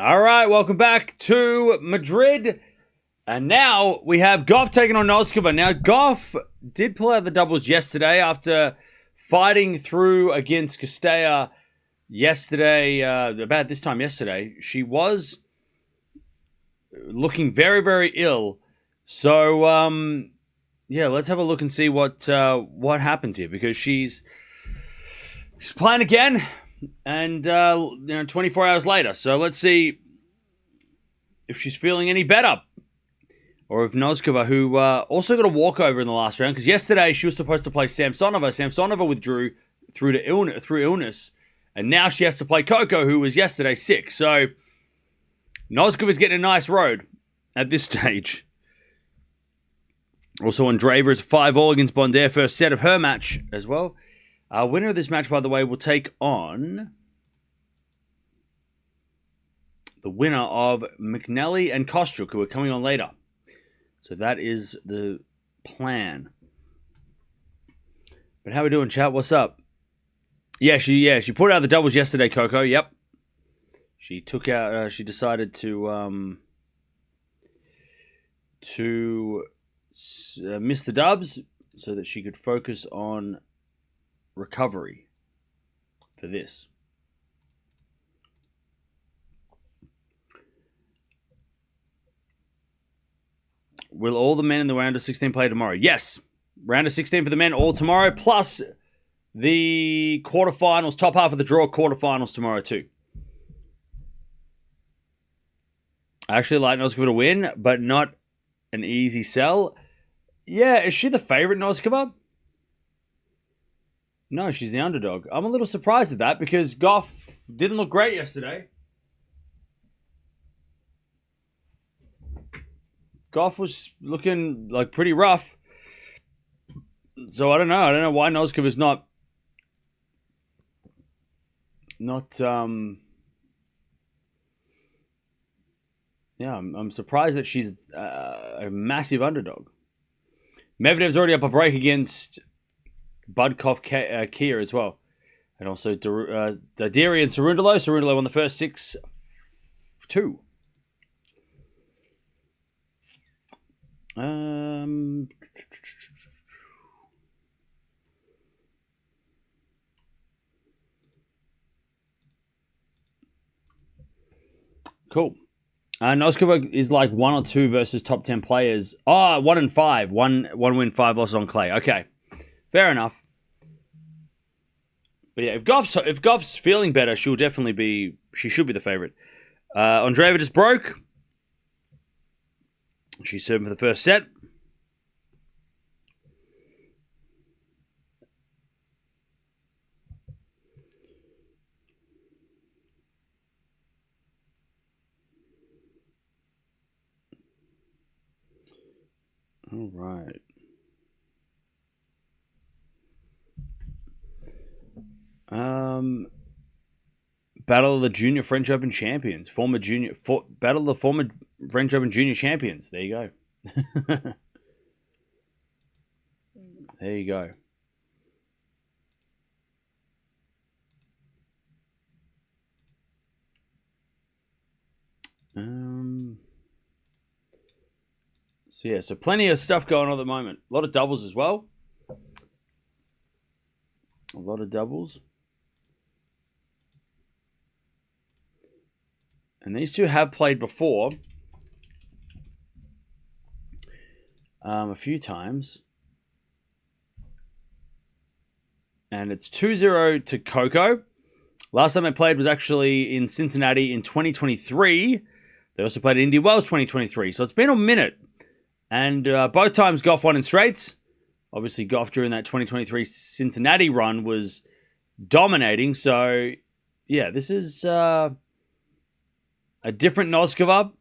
All right, welcome back to Madrid. And now we have Gauff taking on Noskova. Now, Gauff did pull out the doubles yesterday after fighting through against Castella yesterday, about this time yesterday. She was looking very, very ill. So, yeah, let's have a look and see what happens here, because she's playing again, and 24 hours later. So let's see if she's feeling any better, or if Noskova, who also got a walkover in the last round, because yesterday she was supposed to play Samsonova. Samsonova withdrew through illness, and now she has to play Coco, who was yesterday sick. So Noskova's getting a nice road at this stage. Also, Andreeva is 5-all against Bonder, first set of her match as well. Winner of this match, by the way, will take on the winner of McNally and Kostruk, who are coming on later. So that is the plan. But how we doing, chat? What's up? She put out the doubles yesterday, Coco. Yep. She took out. She decided to miss the dubs so that she could focus on recovery for this. Will all the men in the round of 16 play tomorrow? Yes. Round of 16 for the men all tomorrow, plus the quarterfinals, top half of the draw quarterfinals tomorrow too. I actually like Noskova to win, but not an easy sell. Yeah, is she the favorite, Noskova? No, she's the underdog. I'm a little surprised at that, because Gauff didn't look great yesterday. Gauff was looking like pretty rough. So I don't know. I don't know why Noskova's not I'm surprised that she's a massive underdog. Medvedev's already up a break against Budkov Kia as well. And also Dadiri and Cerundolo. Cerundolo won the first 6-2. Cool. Noskova is like 1 or 2 versus top 10 players. 1 and 5. One win, 5 losses on clay. Okay. Fair enough. But yeah, if Gauff's feeling better, she should be the favorite. Andreeva just broke. She's serving for the first set. All right. Battle of the Junior French Open champions. Battle of the former French Open Junior champions. There you go. There you go. So plenty of stuff going on at the moment. A lot of doubles as well. A lot of doubles. And these two have played before. A few times. And it's 2-0 to Coco. Last time they played was actually in Cincinnati in 2023. They also played at Indy Wells 2023. So it's been a minute. And both times Gauff won in straights. Obviously, Gauff during that 2023 Cincinnati run was dominating. So, yeah, this is a different Noskova.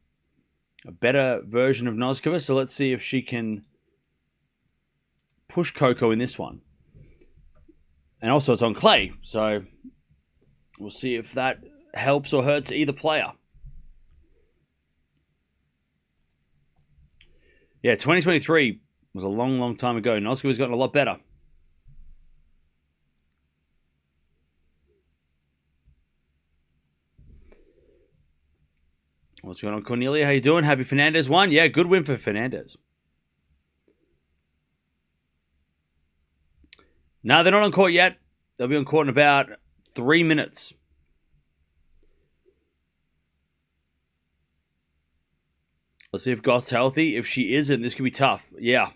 A better version of Noskova. So let's see if she can push Coco in this one. And also it's on clay. So we'll see if that helps or hurts either player. Yeah, 2023 was a long, long time ago. Noskova's gotten a lot better. What's going on, Cornelia? How you doing? Happy Fernandez won. Yeah, good win for Fernandez. No, they're not on court yet. They'll be on court in about 3 minutes. Let's see if Gauff's healthy. If she isn't, this could be tough. Yeah.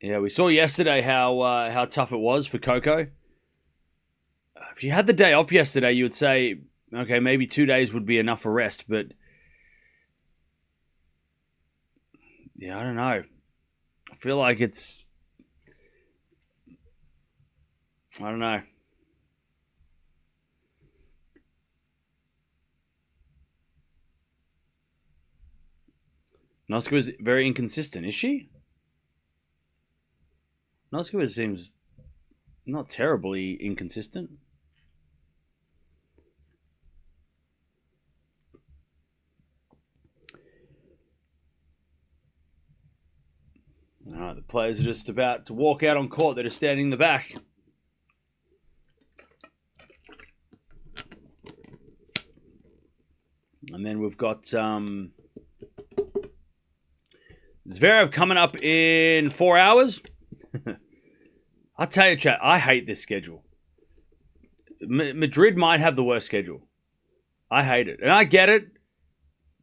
Yeah, we saw yesterday how tough it was for Coco. If she had the day off yesterday, you would say, okay, maybe 2 days would be enough for rest. But, yeah, I don't know. I feel like it's... I don't know. Noskova is very inconsistent, is she? Noskova seems not terribly inconsistent. All right, the players are just about to walk out on court. They're just standing in the back. And then we've got Zverev coming up in 4 hours. I'll tell you, chat, I hate this schedule. Madrid might have the worst schedule. I hate it. And I get it.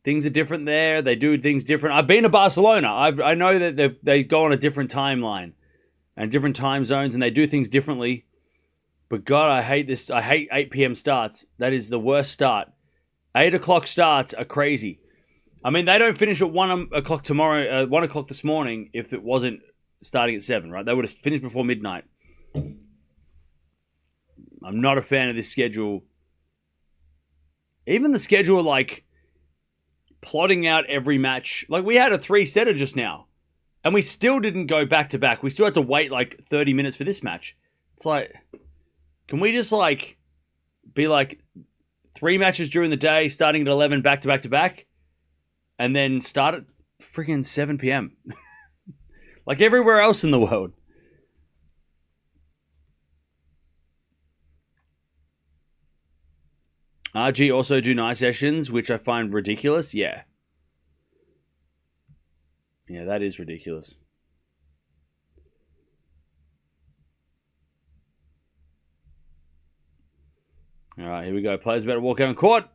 Things are different there. They do things different. I've been to Barcelona. I know that they go on a different timeline and different time zones, and they do things differently. But God, I hate this. I hate 8 p.m. starts. That is the worst start. 8 o'clock starts are crazy. I mean, they don't finish at 1 o'clock tomorrow, 1 o'clock this morning if it wasn't starting at 7, right? They would have finished before midnight. I'm not a fan of this schedule. Even the schedule, like, plotting out every match. Like, we had a 3-setter just now, and we still didn't go back-to-back. We still had to wait, like, 30 minutes for this match. It's like, can we just, like, be like 3 matches during the day, starting at 11, back-to-back-to-back, and then start at friggin' 7 p.m. like everywhere else in the world. RG also do night sessions, which I find ridiculous. Yeah. Yeah, that is ridiculous. All right, here we go. Players about to walk out on court.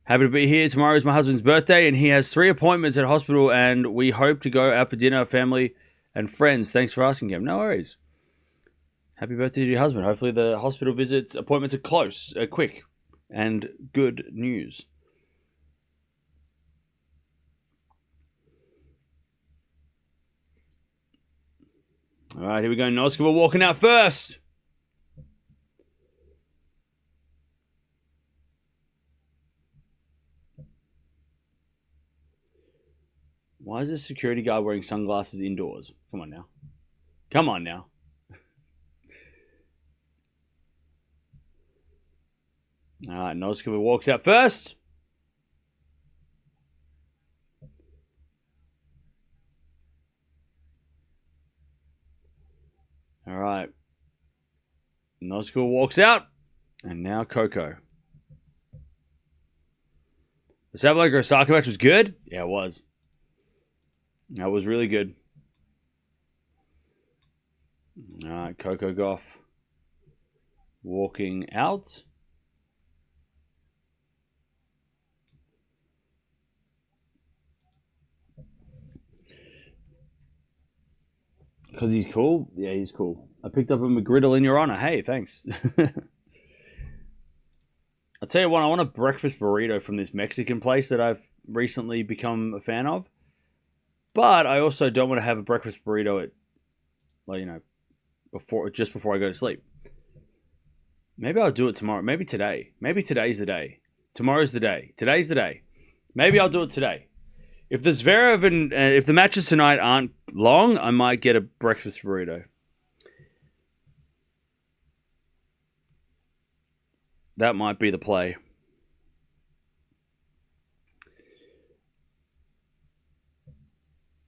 Happy to be here. Tomorrow is my husband's birthday, and he has 3 appointments at hospital, and we hope to go out for dinner, family, and friends. Thanks for asking him. No worries. Happy birthday to your husband. Hopefully the hospital visits, appointments are quick, and good news. All right, here we go. Noskova walking out first. Why is this security guard wearing sunglasses indoors? Come on now. Come on now. All right, Noskova walks out first. All right. Noskova walks out. And now Coco. The Sabalenka Osaka match was good? Yeah, it was. That was really good. All right, Coco Gauff walking out. Because he's cool? Yeah, he's cool. I picked up a McGriddle in your honor. Hey, thanks. I'll tell you what, I want a breakfast burrito from this Mexican place that I've recently become a fan of. But I also don't want to have a breakfast burrito at, like, you know, just before I go to sleep. Maybe I'll do it tomorrow. Maybe today. Maybe today's the day. Tomorrow's the day. Today's the day. Maybe I'll do it today. If the Zverev and if the matches tonight aren't long, I might get a breakfast burrito. That might be the play.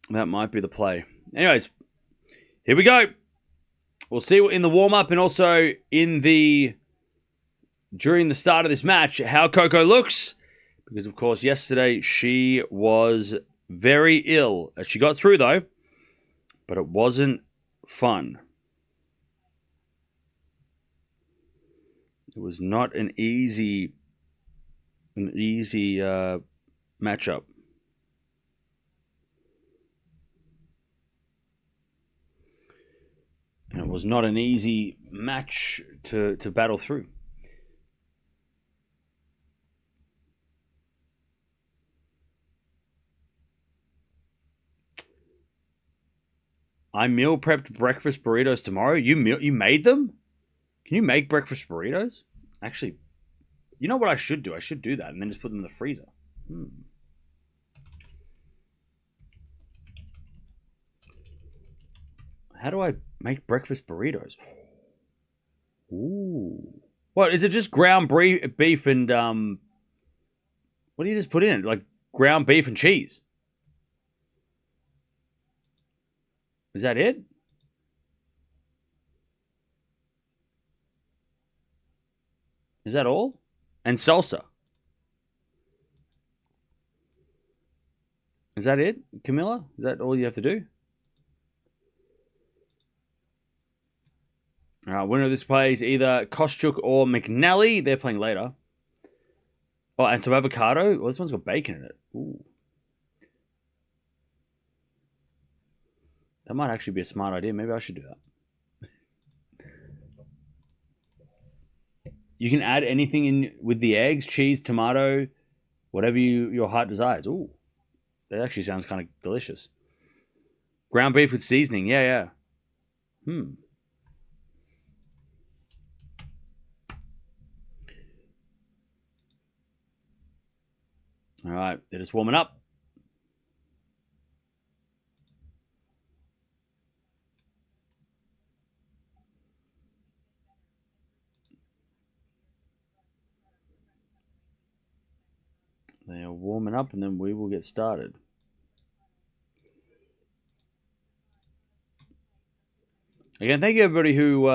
That might be the play. Anyways, here we go. We'll see in the warm-up and also during the start of this match how Coco looks. Because, of course, yesterday she was very ill. She got through, though. But it wasn't fun. It was not an easy matchup. And it was not an easy match to battle through. I meal prepped breakfast burritos tomorrow. You made them? Can you make breakfast burritos? Actually, you know what I should do? I should do that and then just put them in the freezer. How do I make breakfast burritos? Ooh. What, is it just ground beef and, what do you just put in it? Like ground beef and cheese? Is that it? Is that all? And salsa. Is that it, Camilla? Is that all you have to do? All right, winner of this play is either Kostyuk or McNally. They're playing later. Oh, and some avocado. Well, this one's got bacon in it. Ooh. That might actually be a smart idea. Maybe I should do that. You can add anything in with the eggs, cheese, tomato, whatever your heart desires. Ooh, that actually sounds kind of delicious. Ground beef with seasoning. Yeah. All right, they're just warming up. They are warming up, and then we will get started. Again, thank you everybody who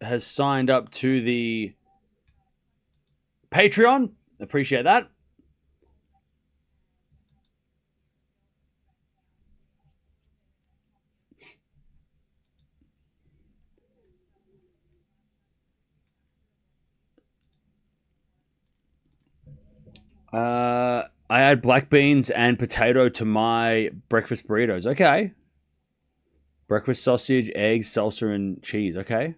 has signed up to the Patreon. Appreciate that. I add black beans and potato to my breakfast burritos. Okay. Breakfast sausage, eggs, salsa, and cheese. Okay.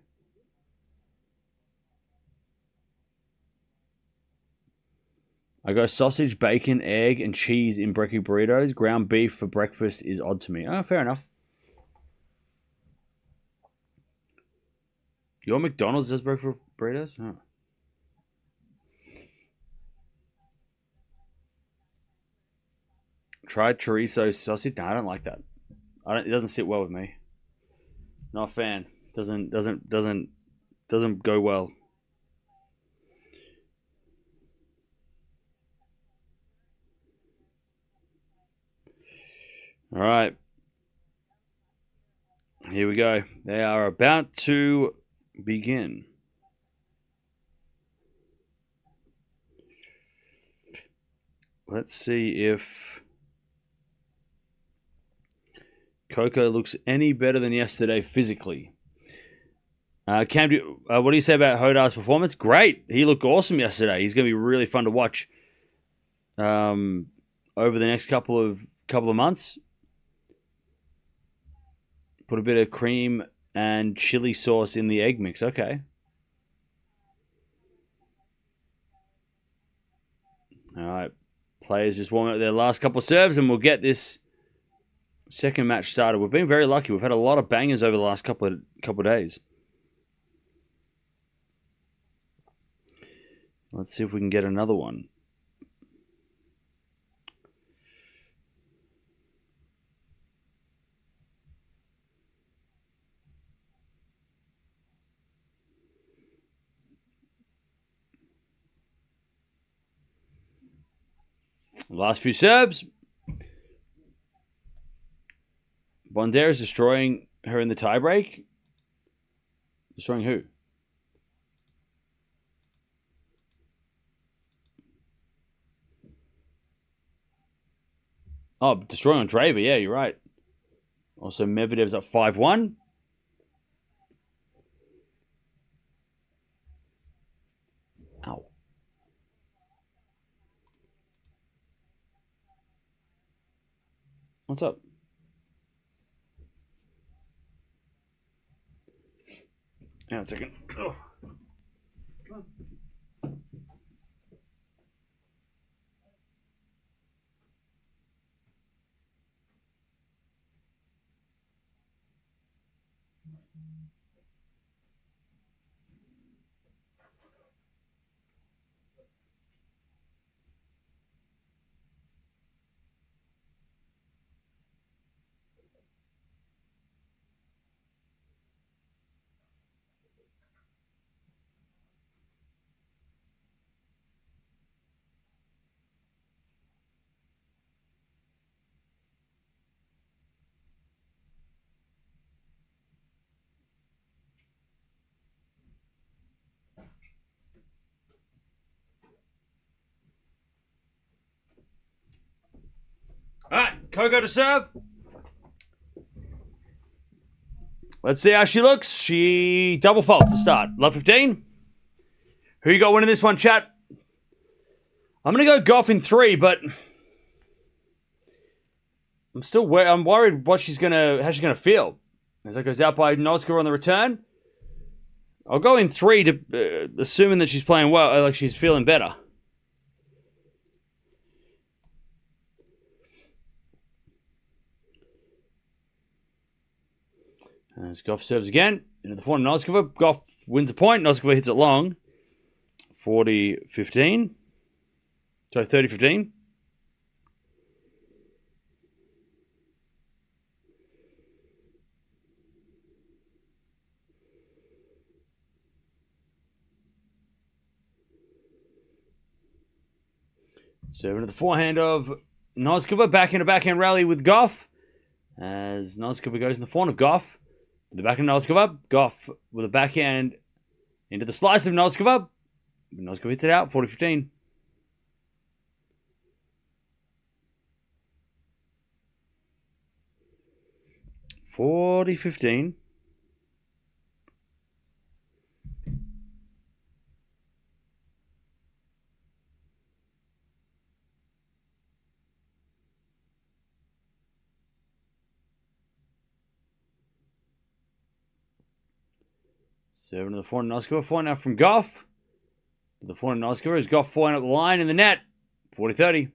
I go sausage, bacon, egg, and cheese in brekkie burritos. Ground beef for breakfast is odd to me. Oh, fair enough. Your McDonald's does breakfast burritos? Oh. Tried chorizo sausage? No, I don't like that. It doesn't sit well with me. Not a fan. Doesn't go well. All right. Here we go. They are about to begin. Let's see if Coco looks any better than yesterday physically. Cam, what do you say about Hodar's performance? Great. He looked awesome yesterday. He's going to be really fun to watch over the next couple of months. Put a bit of cream and chili sauce in the egg mix. Okay. All right. Players just warming up their last couple of serves and we'll get this second match started. We've been very lucky. We've had a lot of bangers over the last couple of days. Let's see if we can get another one. Last few serves. Bondera is destroying her in the tiebreak. Destroying who? Oh, destroying Andreeva. Yeah, you're right. Also, Medvedev's up 5-1. Ow. What's up? Hang on a second. Oh. Come on. All right, Coco to serve. Let's see how she looks. She double faults to start. Love 15. Who you got winning this one, chat? I'm going to go Gauff in 3, but I'm worried how she's gonna feel as that goes out by Noskova on the return. I'll go in 3 to assuming that she's playing well, like she's feeling better. As Gauff serves again into the forehand of Noskova. Gauff wins a point. Noskova hits it long. 40-15. Sorry, 30-15. Serving to the forehand of Noskova. Back in a backhand rally with Gauff. As Noskova goes in the forehand of Gauff. The backhand of Noskova. Gauff with a backhand into the slice of Noskova. Noskova hits it out. 40-15. Serving to the forehand of Noskova. Forehand out from Gauff. The forehand of Noskova is Gauff forehand up the line in the net. 40-30.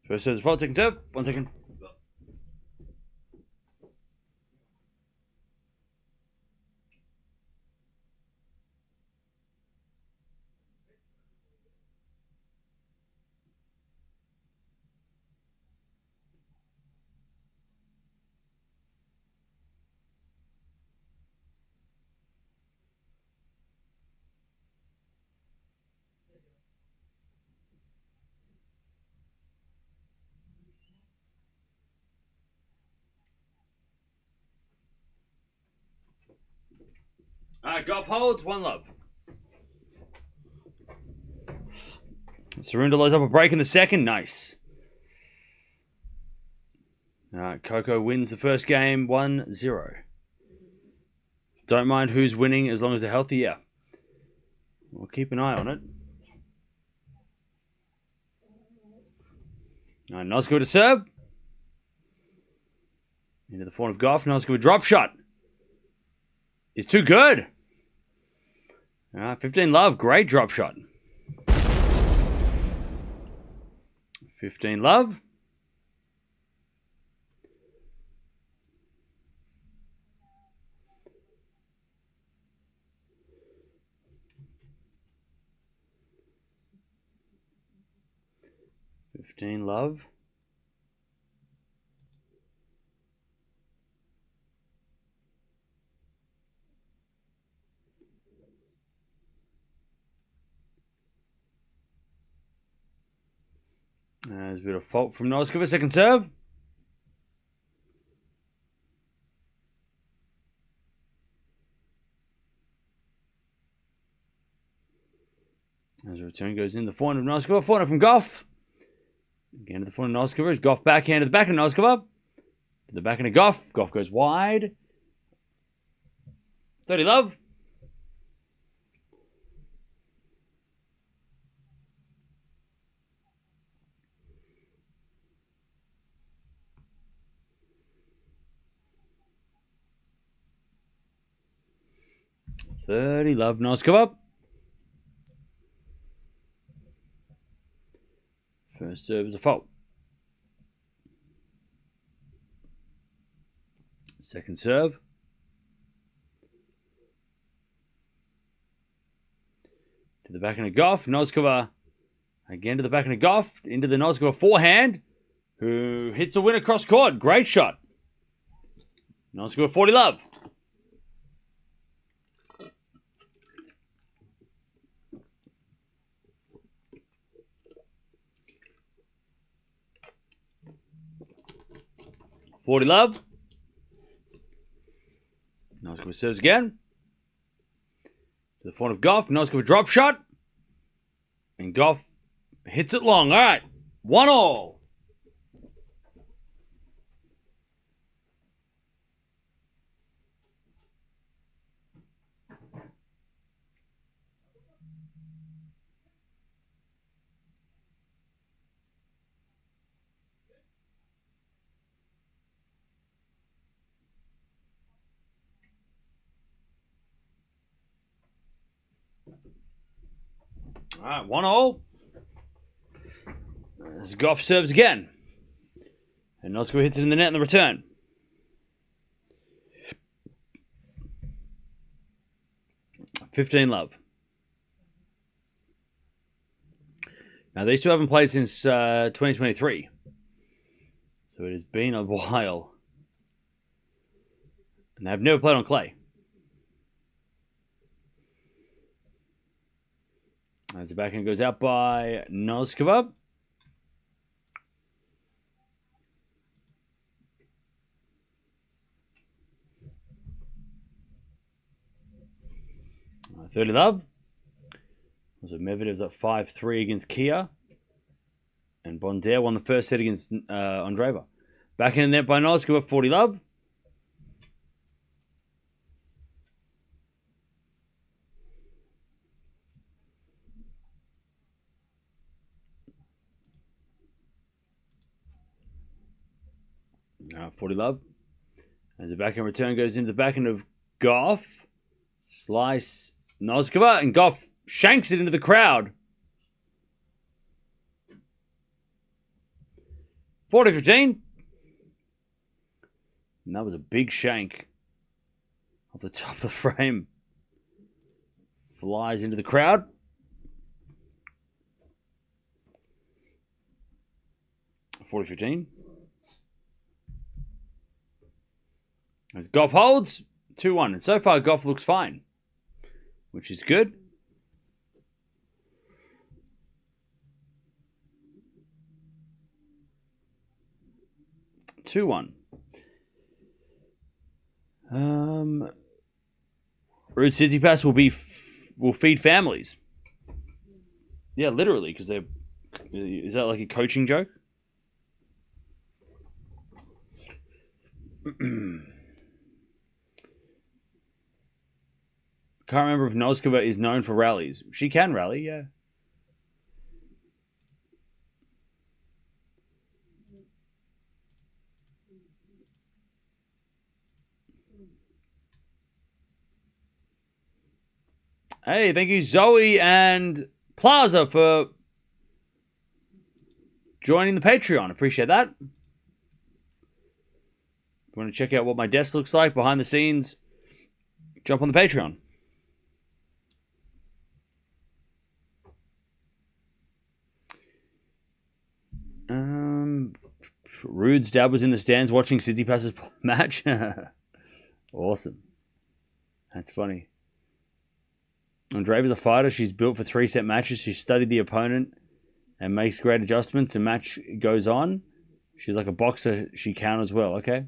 First serve, fault, second serve. 1 second. Gauff holds, 1-love. Cerundolo loads up a break in the second. Nice. Coco wins the first game 1-0. Don't mind who's winning as long as they're healthy. Yeah. We'll keep an eye on it. Noskova to serve. Into the forehand of Gauff. Noskova drop shot. Is too good. 15-love. Great drop shot. 15-love. 15 love. There's a bit of fault from Noskova. Second serve. As a return goes in the forehand of Noskova. Forehand from Gauff. Again to the forehand of Noskova. As Gauff backhand to the backhand of Noskova. To the backhand of Gauff. Gauff goes wide. 30 love. Noskova. First serve is a fault. Second serve. To the backhand of Gauff. Noskova again to the backhand of Gauff. Into the Noskova forehand. Who hits a winner cross court. Great shot. Noskova 40 love. Love. Noskova serves again. To the front of Gauff. Noskova drop shot. And Gauff hits it long. All right. 1-1. All right, 1-0. As Gauff serves again. And Noskova hits it in the net in the return. $15 love. Now, these two haven't played since 2023. So it has been a while. And they've never played on clay. As the backhand goes out by Noskova. $30 love. So Medvedev's up 5-3 against Kia. And Bondare won the first set against Andreeva. Backhand net by Noskova, 40 love. $40 love. As the backhand return goes into the backhand of Gauff. Slice Noskova. And Gauff shanks it into the crowd. 40-15. And that was a big shank. Off the top of the frame. Flies into the crowd. $40-15. As Gauff holds, 2-1. And so far, Gauff looks fine, which is good. Ruud Tsitsipas will feed families. Yeah, literally, because they're. Is that like a coaching joke? Can't remember if Noskova is known for rallies. She can rally, yeah. Hey, thank you, Zoe and Plaza, for joining the Patreon. Appreciate that. If you want to check out what my desk looks like behind the scenes, jump on the Patreon. Rude's dad was in the stands watching Tsitsipas' match. Awesome. That's funny. Andreeva's a fighter. She's built for 3-set matches. She studied the opponent and makes great adjustments. And match goes on. She's like a boxer. She counters well. Okay.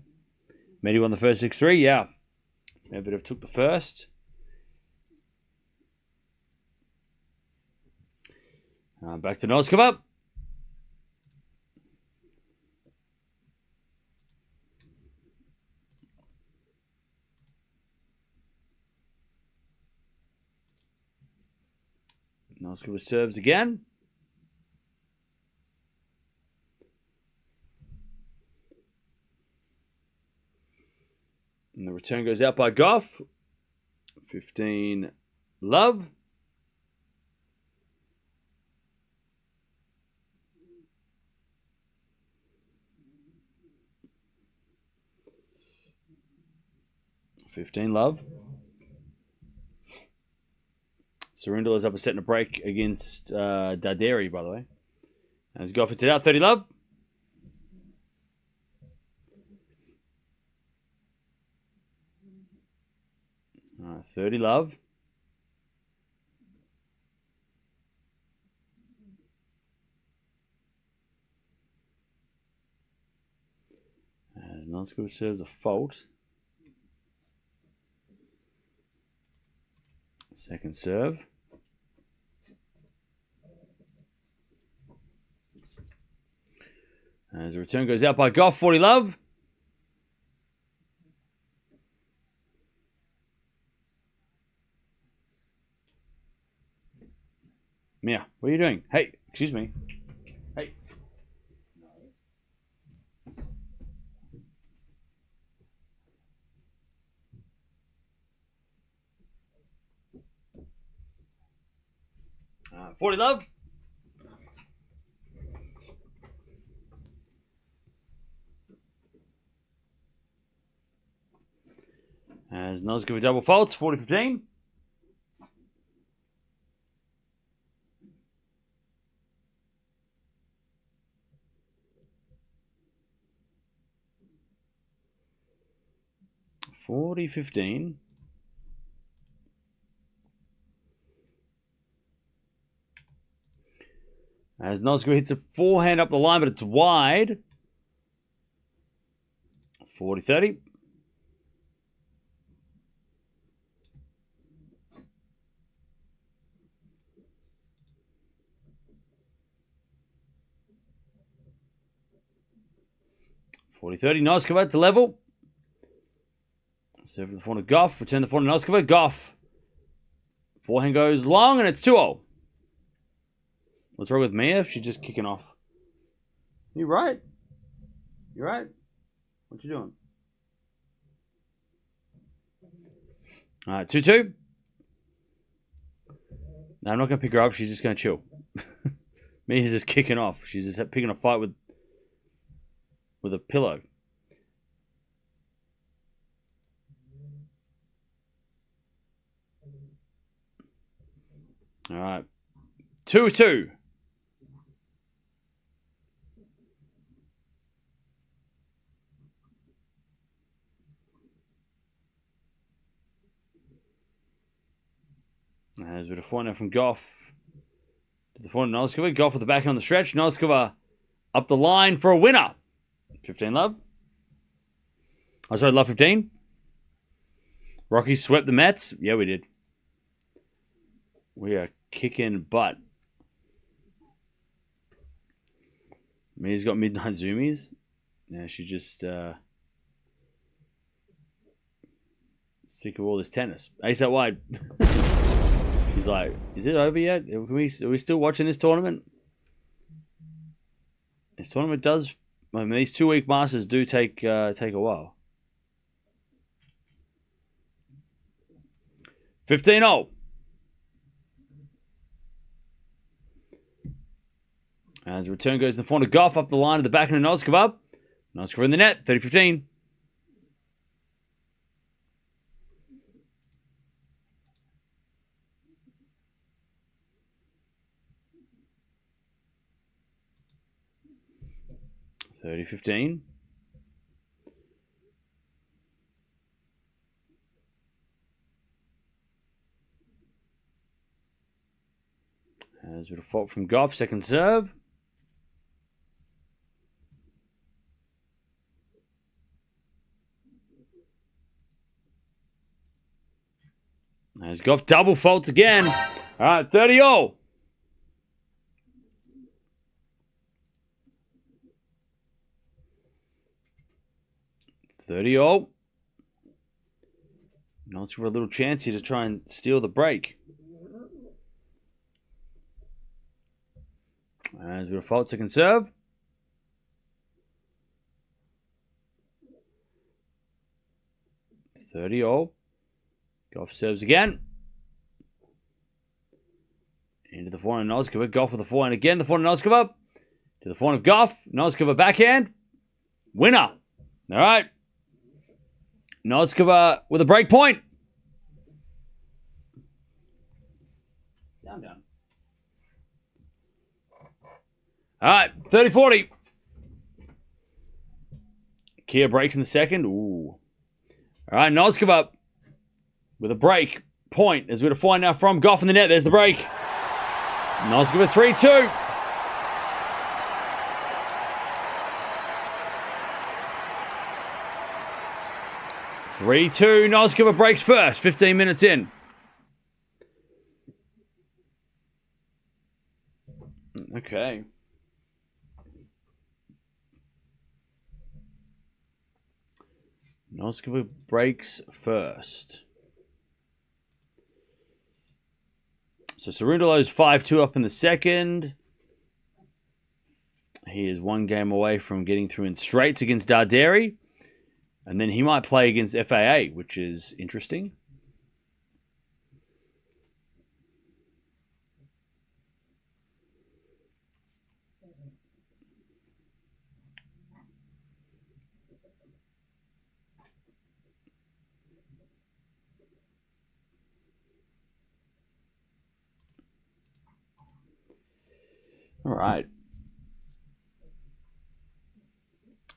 Medi won the first 6-3. Yeah. Medvedev took the first. Back to Noskova. Noskova serves again. And the return goes out by Gauff. 15 love. Cerundolo is up a set and a break against Darderi, by the way. As Gauff hits it out, 30 love. All right, 30 love. As Noskova serves a fault. Second serve. As the return goes out by Gauff, 40 love. Mia, what are you doing? Hey, excuse me. Hey. Uh, 40 love. As Noskova double faults, 40-15. As Noskova hits a forehand up the line, but it's wide. 40-30. Noskova to level. Serve to the forehand of Gauff. Return the forehand to Noskova. Gauff. Forehand goes long and it's 2-0. What's wrong with Mia? She's just kicking off. You right? You right? What you doing? All right, 2-2. No, I'm not going to pick her up. She's just going to chill. Mia's just kicking off. She's just picking a fight with a pillow. All right. 2-2. As with a forehand from Gauff. To the forehand Noskova. Gauff with the backhand on the stretch. Noskova up the line for a winner. 15 love. Oh, sorry, love 15. Rockies swept the Mets. Yeah, we did. We are kicking butt. Mia's got midnight zoomies. Yeah, she's just sick of all this tennis. Ace out wide. She's like, is it over yet? Are we still watching this tournament? This tournament does... I mean, these 2-week Masters do take a while. 15-0. As the return goes to the front of Gauff up the line at the back of Noskova. Noskova in the net, 30-15. 30-15. There's a bit of fault from Gauff, second serve. There's Gauff double faults again. All right, 30-all. 30-all. Nice for a little chance here to try and steal the break. There's a bit of fault, second serve. All. Gauff serves again. Into the forehand of Noskova. Gauff with the forehand again. The forehand of Noskova. To the forehand of Gauff. Noskova backhand. Winner. All right. Noskova with a break point. Down. All right. 30-40. Kia breaks in the second. Ooh. All right. Noskova with a break point. As we're to find now from Gauff in the net. There's the break. Noskova 3-2. Noskova breaks first. 15 minutes in. Okay. Noskova breaks first. So Cerundolo's 5-2 up in the second. He is one game away from getting through in straights against Darderi. And then he might play against FAA, which is interesting. All right.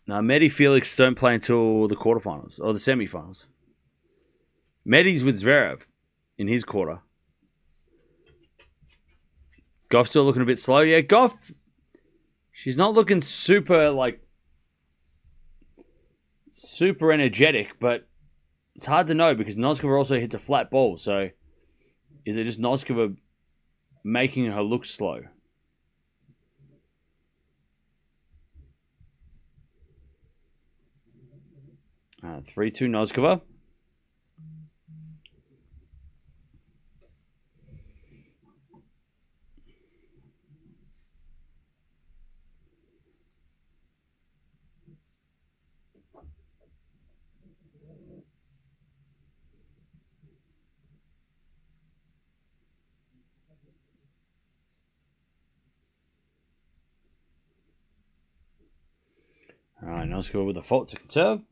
Now, Medi Felix don't play until the quarterfinals or the semifinals. Medi's with Zverev in his quarter. Gauff still looking a bit slow. Yeah, Gauff, she's not looking super energetic, but it's hard to know because Noskova also hits a flat ball. So is it just Noskova making her look slow? 3-2 Noskova. All right, Noskova with a fault to conserve.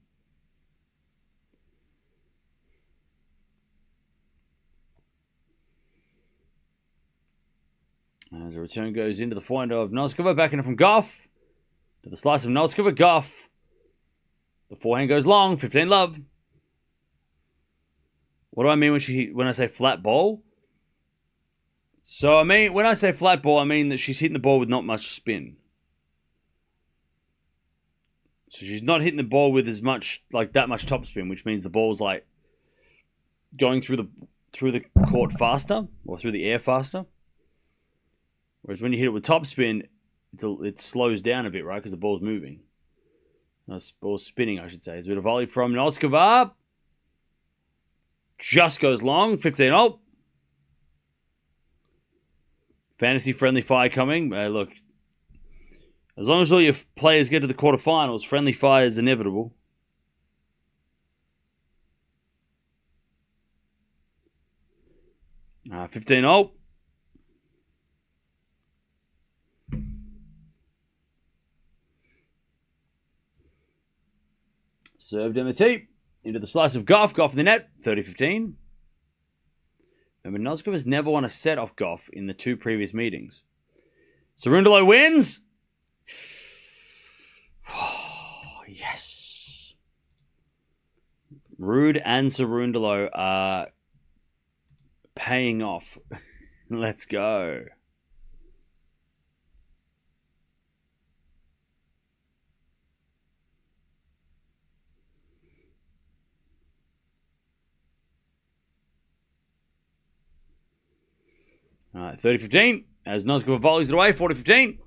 As the return goes into the forehand of Noskova, backing it from Gauff. To the slice of Noskova, Gauff. The forehand goes long, 15 love. What do I mean when I say flat ball? So, when I say flat ball, I mean that she's hitting the ball with not much spin. So she's not hitting the ball with as much, that much top spin, which means the ball's going through the court faster, or through the air faster. Whereas when you hit it with topspin, it slows down a bit, right? Because the ball's moving. The ball's spinning, I should say. There's a bit of volley from Noskova. Just goes long. 15-0. Fantasy friendly fire coming. Look, as long as all your players get to the quarterfinals, friendly fire is inevitable. Uh, 15-0. Served MT into the slice of Gauff. Gauff in the net. 30-15. Remember, Noskova's never won a set off Gauff in the two previous meetings. Cerundolo wins. Rude and Cerundolo are paying off. Let's go. All right, 30-15. As Noskova volleys it away, 40-15.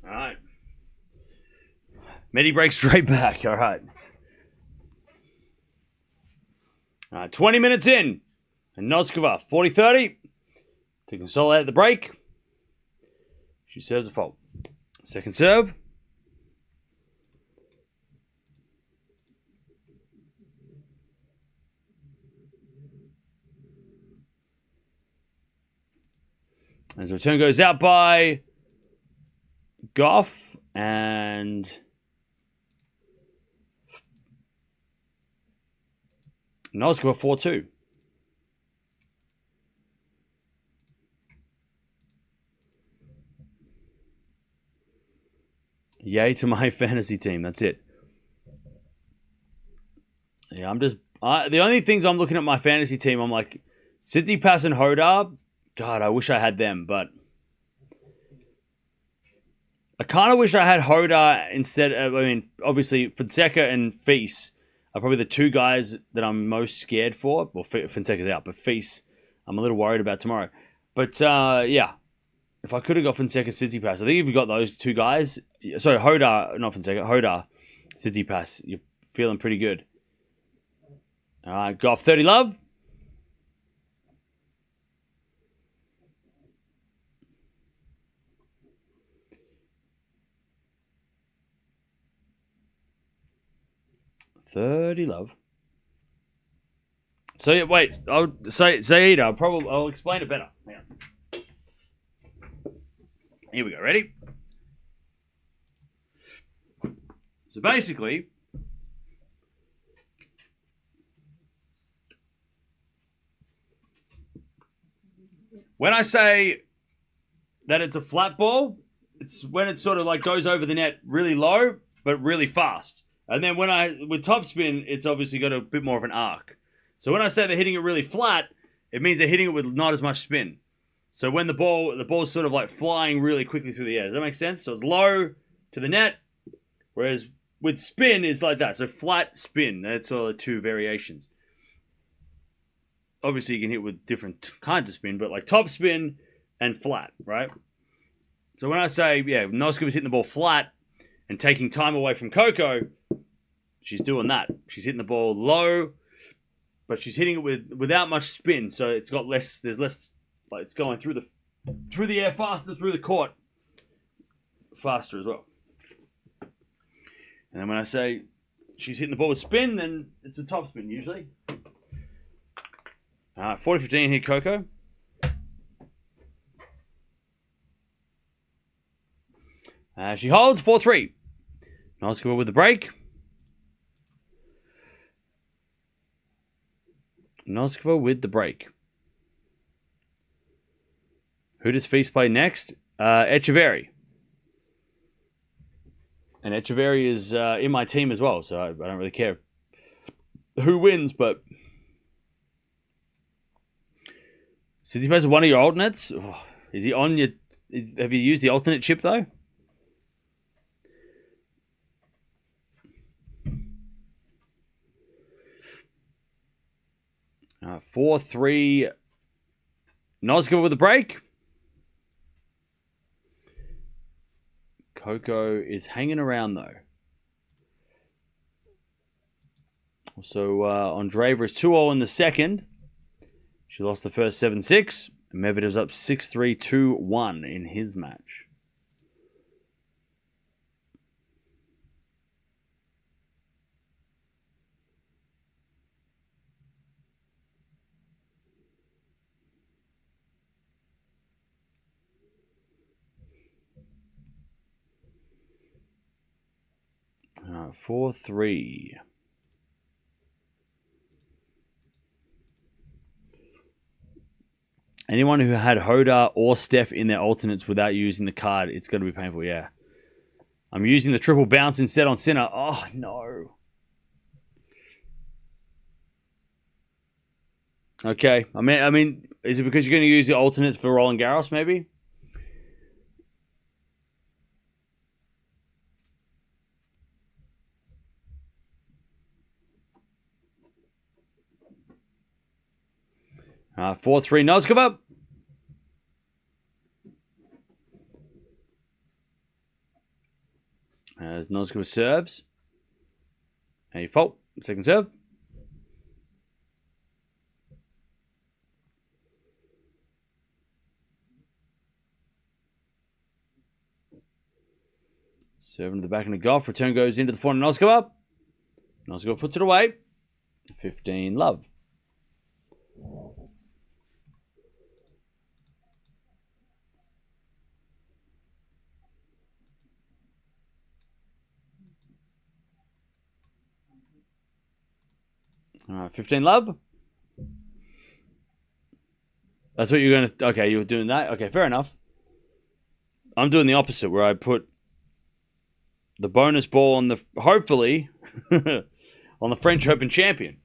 All right. Medi breaks straight back. All right. 20 minutes in. And Noskova, 40-30. To consolidate the break. She serves a fault. Second serve. As the return goes out by Gauff and Noskova 4-2. Yay to my fantasy team. That's it. Yeah, the only things I'm looking at my fantasy team, I'm like, Tsitsipas and Hodar. God, I wish I had them, but I kind of wish I had Hodar instead of, obviously, Fonseca and Feast are probably the two guys that I'm most scared for. Well, Fonseca's out, but Feast, I'm a little worried about tomorrow. But, yeah, if I could have got Fonseca, Tsitsipas, I think if you got those two guys, sorry, Hodar, not Fonseca, Hodar, Tsitsipas, you're feeling pretty good. All right, Gauff 30 love. Love. So yeah, wait. I'll say Ida. I'll explain it better. Hang on. Here we go. Ready? So basically, when I say that it's a flat ball, it's when it sort of like goes over the net really low but really fast. And then with topspin, it's obviously got a bit more of an arc. So when I say they're hitting it really flat, it means they're hitting it with not as much spin. So when the ball's sort of like flying really quickly through the air. Does that make sense? So it's low to the net, whereas with spin, it's like that. So flat spin, that's all the two variations. Obviously, you can hit with different kinds of spin, but like top spin and flat, right? So when I say, yeah, Noskova's hitting the ball flat and taking time away from Coco, she's doing that. She's hitting the ball low, but she's hitting it without much spin, so it's got less. There's less, like it's going through the air faster, through the court faster as well. And then when I say she's hitting the ball with spin, then it's a top spin usually. 40-15 here, Coco. She holds 4-3. Noskova with the break. Noskova with the break. Who does Feast play next? Echeverry. And Echeverry is in my team as well, so I don't really care who wins, but Tsitsipas is one of your alternates. Oh, is he on your? Have you used the alternate chip though? Uh, 4-3. Noskova with a break. Coco is hanging around though. So Andreeva is 2-0 in the second. She lost the first 7-6. Medvedev's up 6-3, 2-1 in his match. All right, 4-3. Anyone who had Hoda or Steph in their alternates without using the card, it's going to be painful, yeah. I'm using the triple bounce instead on Sinner. Oh, no. Okay. I mean, is it because you're going to use the alternates for Roland Garros, maybe? All right, 4-3 Noskova. As Noskova serves. A fault. Second serve. Serving to the back of the Gauff. Return goes into the front of Noskova. Noskova puts it away. 15 love. All right, 15 love. That's what you're going to... Okay, you were doing that? Okay, fair enough. I'm doing the opposite, where I put the bonus ball on the... Hopefully, on the French Open champion.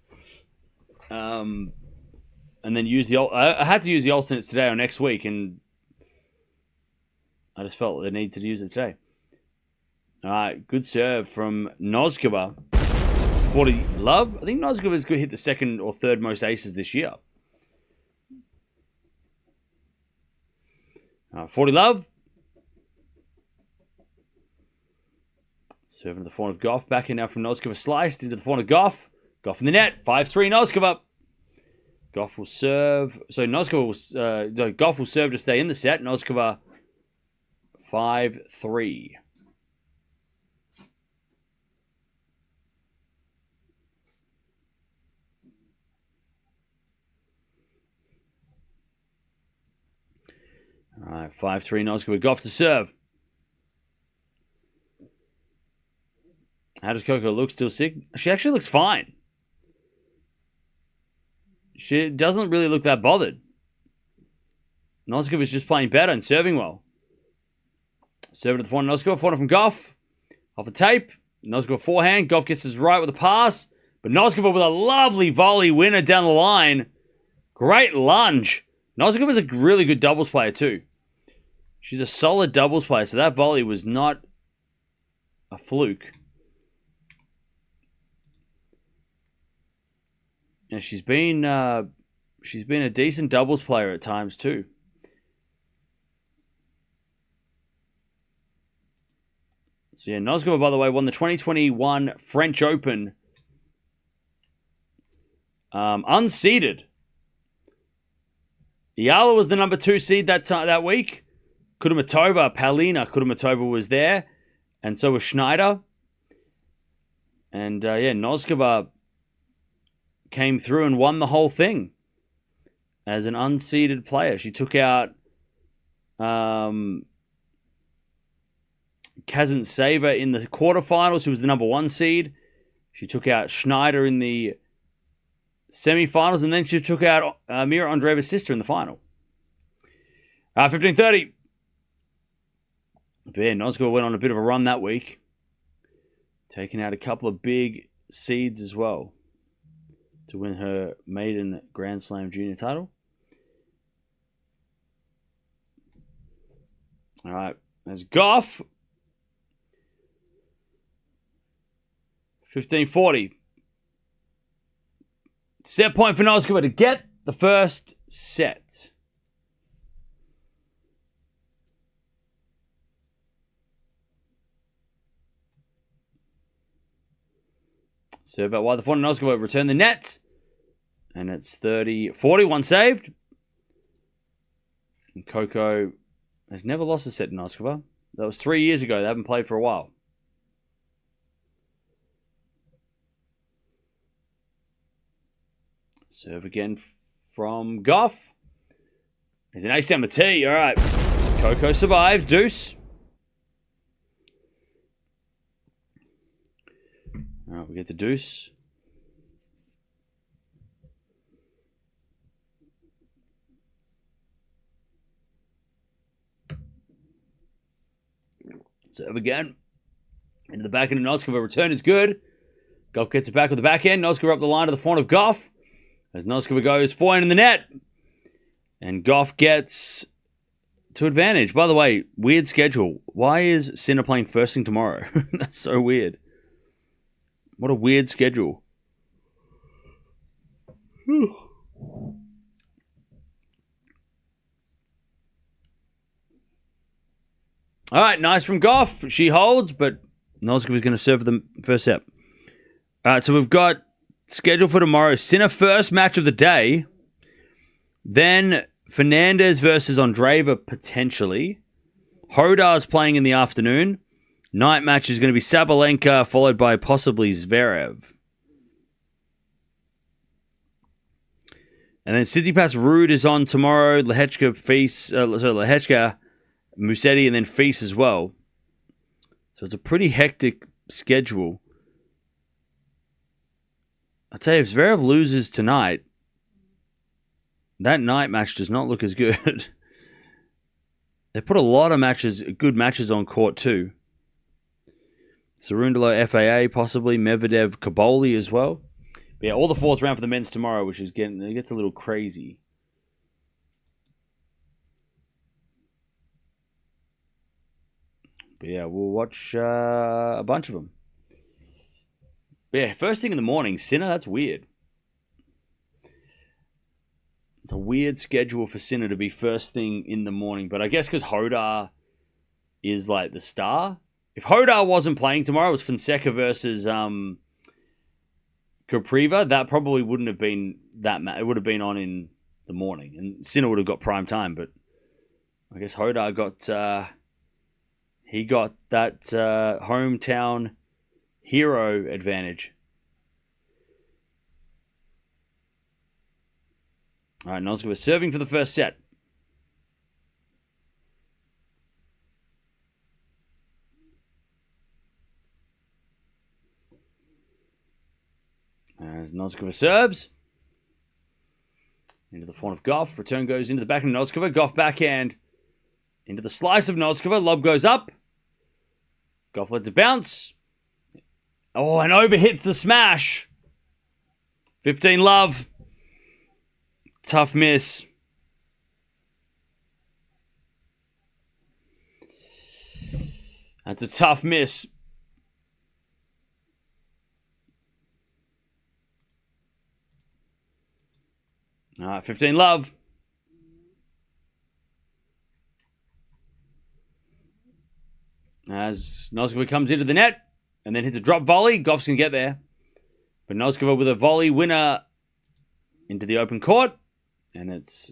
And then use the... I had to use the alternates today or next week, and I just felt the need to use it today. All right, good serve from Noskova. 40 love. I think Noskova's hit the second or third most aces this year. 40 love. Serving to the front of Gauff. Back in now from Noskova. Sliced into the front of Gauff. Gauff in the net. 5-3 Noskova. Gauff will serve. So Noskova will... Gauff will serve to stay in the set. Noskova 5-3. All right, 5-3 Noskova. Gauff to serve. How does Coco look? Still sick? She actually looks fine. She doesn't really look that bothered. Noskova is just playing better and serving well. Serving to the front of Noskova. Front from Gauff. Off the tape. Noskova forehand. Gauff gets his right with a pass. But Noskova with a lovely volley winner down the line. Great lunge. Noskova is a really good doubles player too. She's a solid doubles player, so that volley was not a fluke. And she's been a decent doubles player at times too. So yeah, Noskova, by the way, won the 2021 French Open unseeded. Eala was the number 2 seed that week. Paulina Kudermetova was there. And so was Schneider. And Noskova came through and won the whole thing as an unseeded player. She took out Kazantseva in the quarterfinals, who was the number 1 seed. She took out Schneider in the semifinals, and then she took out Mirra Andreeva's sister in the final. 15:30. But yeah, Noskova went on a bit of a run that week, taking out a couple of big seeds as well to win her maiden Grand Slam junior title. All right, there's Gauff. 15:40. Set point for Noskova to get the first set. Serve out wide. The front of Noskova return the net. And it's 30-40. One saved. And Coco has never lost a set in Noskova. That was 3 years ago. They haven't played for a while. Serve again from Gauff. There's an ace down the tee. All right. Coco survives. Deuce. All right, we get the deuce. Serve again. Into the back end of Noskova. Return is good. Gauff gets it back with the back end. Noskova up the line to the front of Gauff. As Noskova goes forehand in the net. And Gauff gets to advantage. By the way, weird schedule. Why is Sinner playing first thing tomorrow? That's so weird. What a weird schedule. All right, nice from Gauff. She holds, but Noskova's going to serve the first set. All right, so we've got scheduled for tomorrow. Sinner first match of the day. Then Fernandez versus Andreeva potentially. Hodar's playing in the afternoon. Night match is going to be Sabalenka followed by possibly Zverev. And then Tsitsipas Ruud is on tomorrow. Lehechka, Musetti, and then Feast as well. So it's a pretty hectic schedule. I'll tell you, if Zverev loses tonight, that night match does not look as good. They put a lot of good matches on court too. Cerundolo, FAA, possibly. Medvedev, Kaboli as well. But yeah, all the fourth round for the men's tomorrow, which is it gets a little crazy. But yeah, we'll watch a bunch of them. But yeah, first thing in the morning, Sinner, that's weird. It's a weird schedule for Sinner to be first thing in the morning. But I guess because Hodar is like the star. If Hodar wasn't playing tomorrow, it was Fonseca versus Kopriva. That probably wouldn't have been that it would have been on in the morning. And Sinner would have got prime time. But I guess Hodar got... he got that hometown hero advantage. All right, Noskova serving for the first set. As Noskova serves. Into the front of Gauff. Return goes into the back of Noskova. Gauff backhand. Into the slice of Noskova. Lob goes up. Gauff lets it bounce. Oh, and overhits the smash. 15 love. Tough miss. That's a tough miss. All right, 15 love. As Noskova comes into the net and then hits a drop volley, Gauff's can get there. But Noskova with a volley winner into the open court. And it's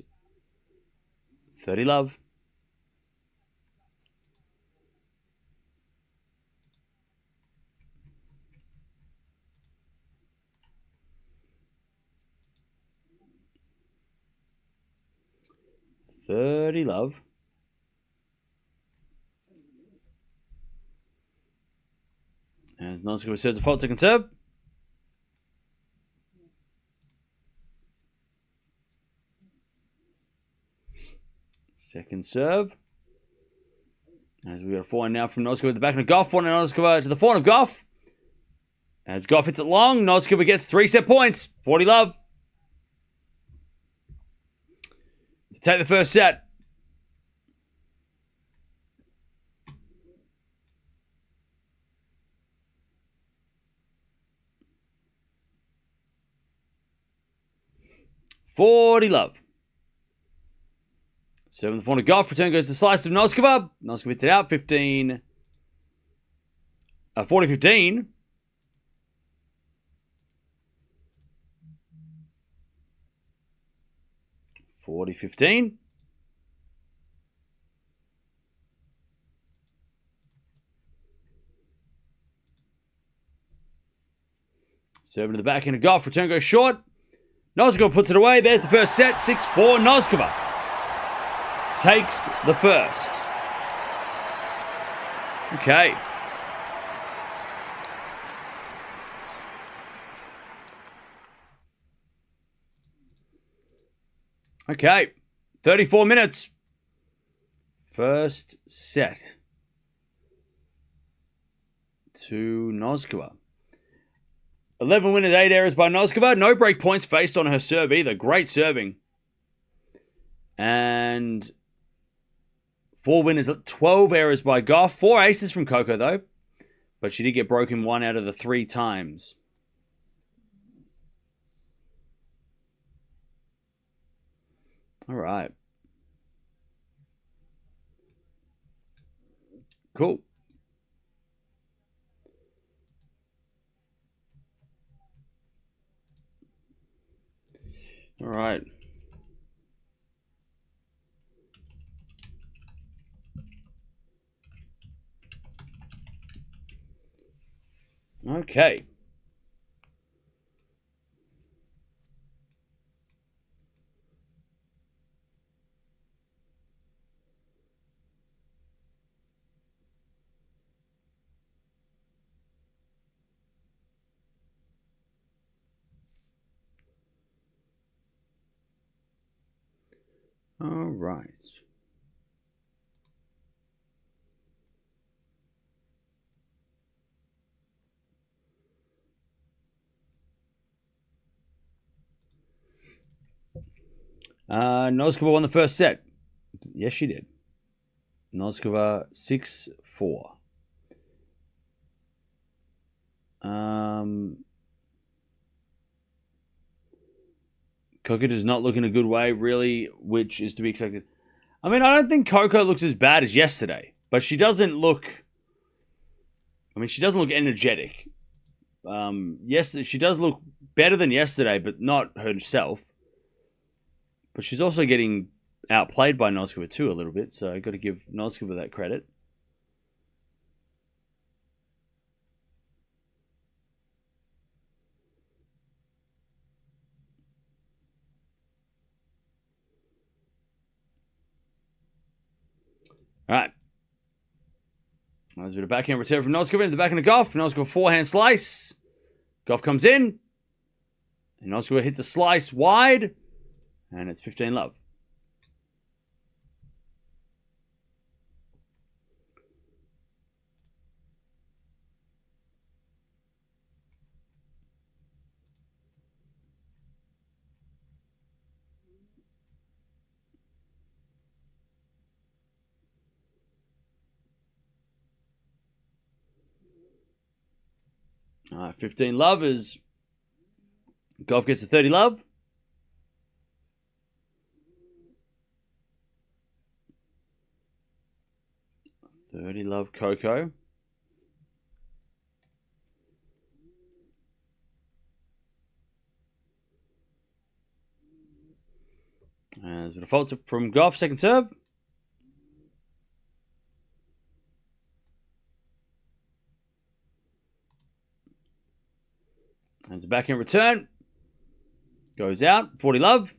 30 love. Love. As Noskova serves a fault second serve. Second serve. As we got a forehand now from Noskova at the back of Gauff. Forehand Noskova to the forehand of Gauff. As Gauff hits it long, Noskova gets 3 set points. 40 love. To take the first set. $40 love. Serving the front of Gauff. Return goes to the slice of Noskova. Noskova hits it out. 40-15. 40-15. Serving to the backhand of Gauff. Return goes short. Noskova puts it away. There's the first set. 6-4. Noskova takes the first. Okay. Okay. 34 minutes. First set to Noskova. 11 winners, 8 errors by Noskova. No break points faced on her serve either. Great serving. And 4 winners, 12 errors by Gauff. 4 aces from Coco, though. But she did get broken 1 out of the 3 times. All right. Cool. All right. Okay. All right. Noskova won the first set. Yes, she did. Noskova 6-4. Coco does not look in a good way, really, which is to be expected. I mean, I don't think Coco looks as bad as yesterday, but she doesn't look... I mean, she doesn't look energetic. Yes, she does look better than yesterday, but not herself. But she's also getting outplayed by Noskova too a little bit, so I've got to give Noskova that credit. All right. There's a bit of backhand return from Noskova into the backhand of Gauff. Noskova forehand slice. Gauff comes in. And Noskova hits a slice wide. And it's 15-love. All right, 15-love is... Gauff gets a 30-love. Love Coco. There's a bit of faults from Gauff, second serve. There's a backhand return. Goes out, 40-love.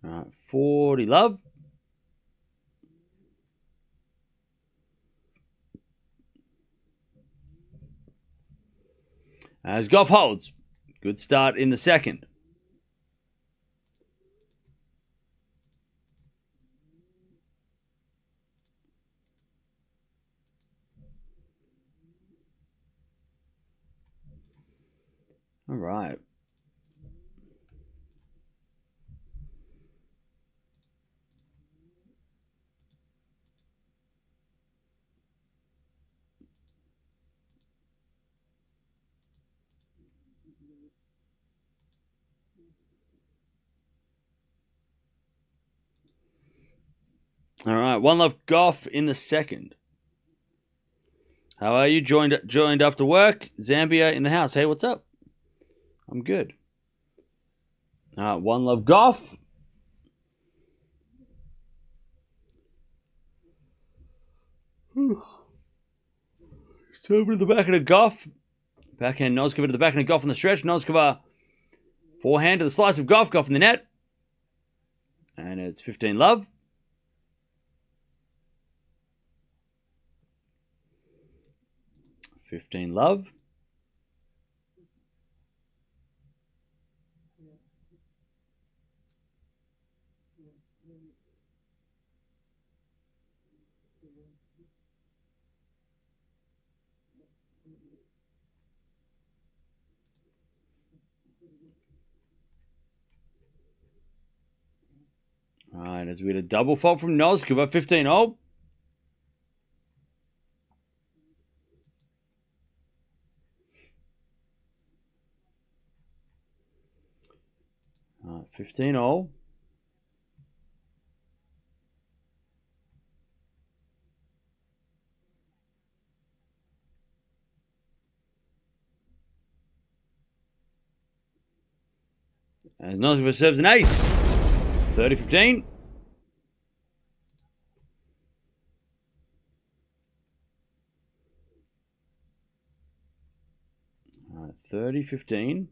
All right, 40-love. As Gauff holds. Good start in the second. All right. All right, one love Gauff in the second. How are you? Joined after work. Zambia in the house. Hey, what's up? I'm good. One love Gauff. It's over to the backhand of Gauff. Backhand Noskova to the backhand of Gauff on the stretch. Noskova forehand to the slice of Gauff. Gauff in the net. And it's 15 love. Love. All right, as we get a double fault from Noskova, 15-0. All right, 15-0. As Noskova serves an ace. 30-15. All right, 30-15.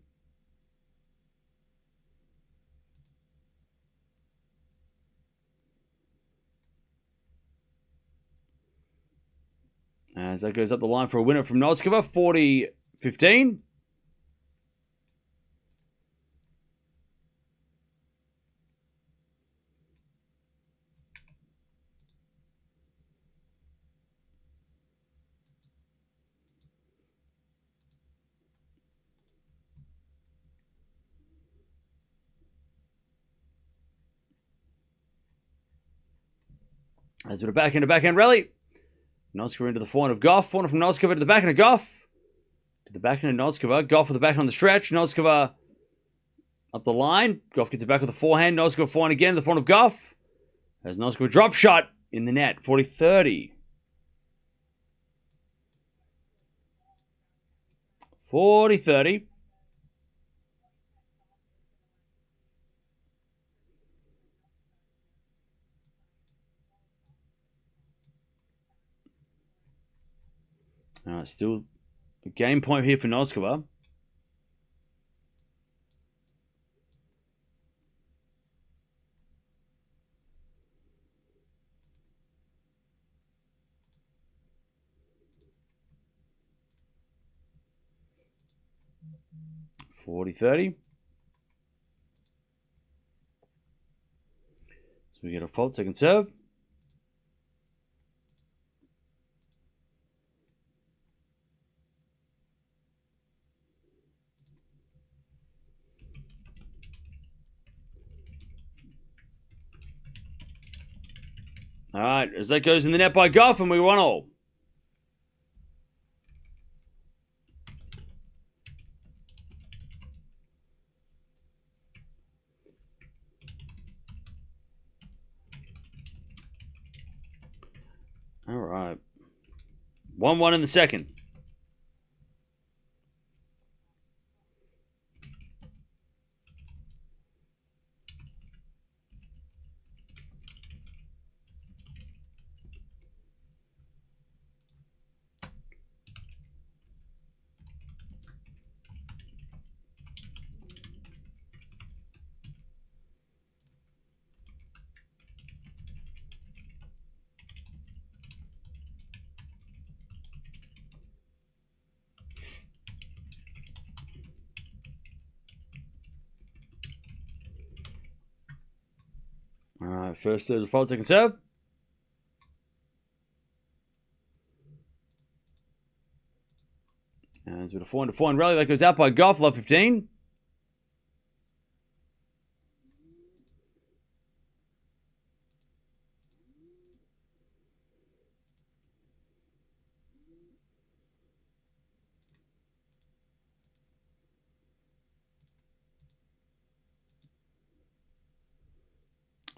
As that goes up the line for a winner from Noskova, 40-15. As with a backhand rally. Noskova into the forehand of Gauff. Forehand from Noskova to the backhand of Gauff. To the backhand of Noskova. Gauff with the backhand on the stretch. Noskova up the line. Gauff gets it back with the forehand. Noskova forehand again. The forehand of Gauff. As Noskova drop shot in the net. 40-30. 40-30. Still a game point here for Noskova. $40-30. So we get a fault, second serve. All right, as that goes in the net by Gauff, and we 1-all. All right. 1-1 in the second. All right, first there's a fault, second serve. As with a 4-4 rally, that goes out by Gauff, love 15.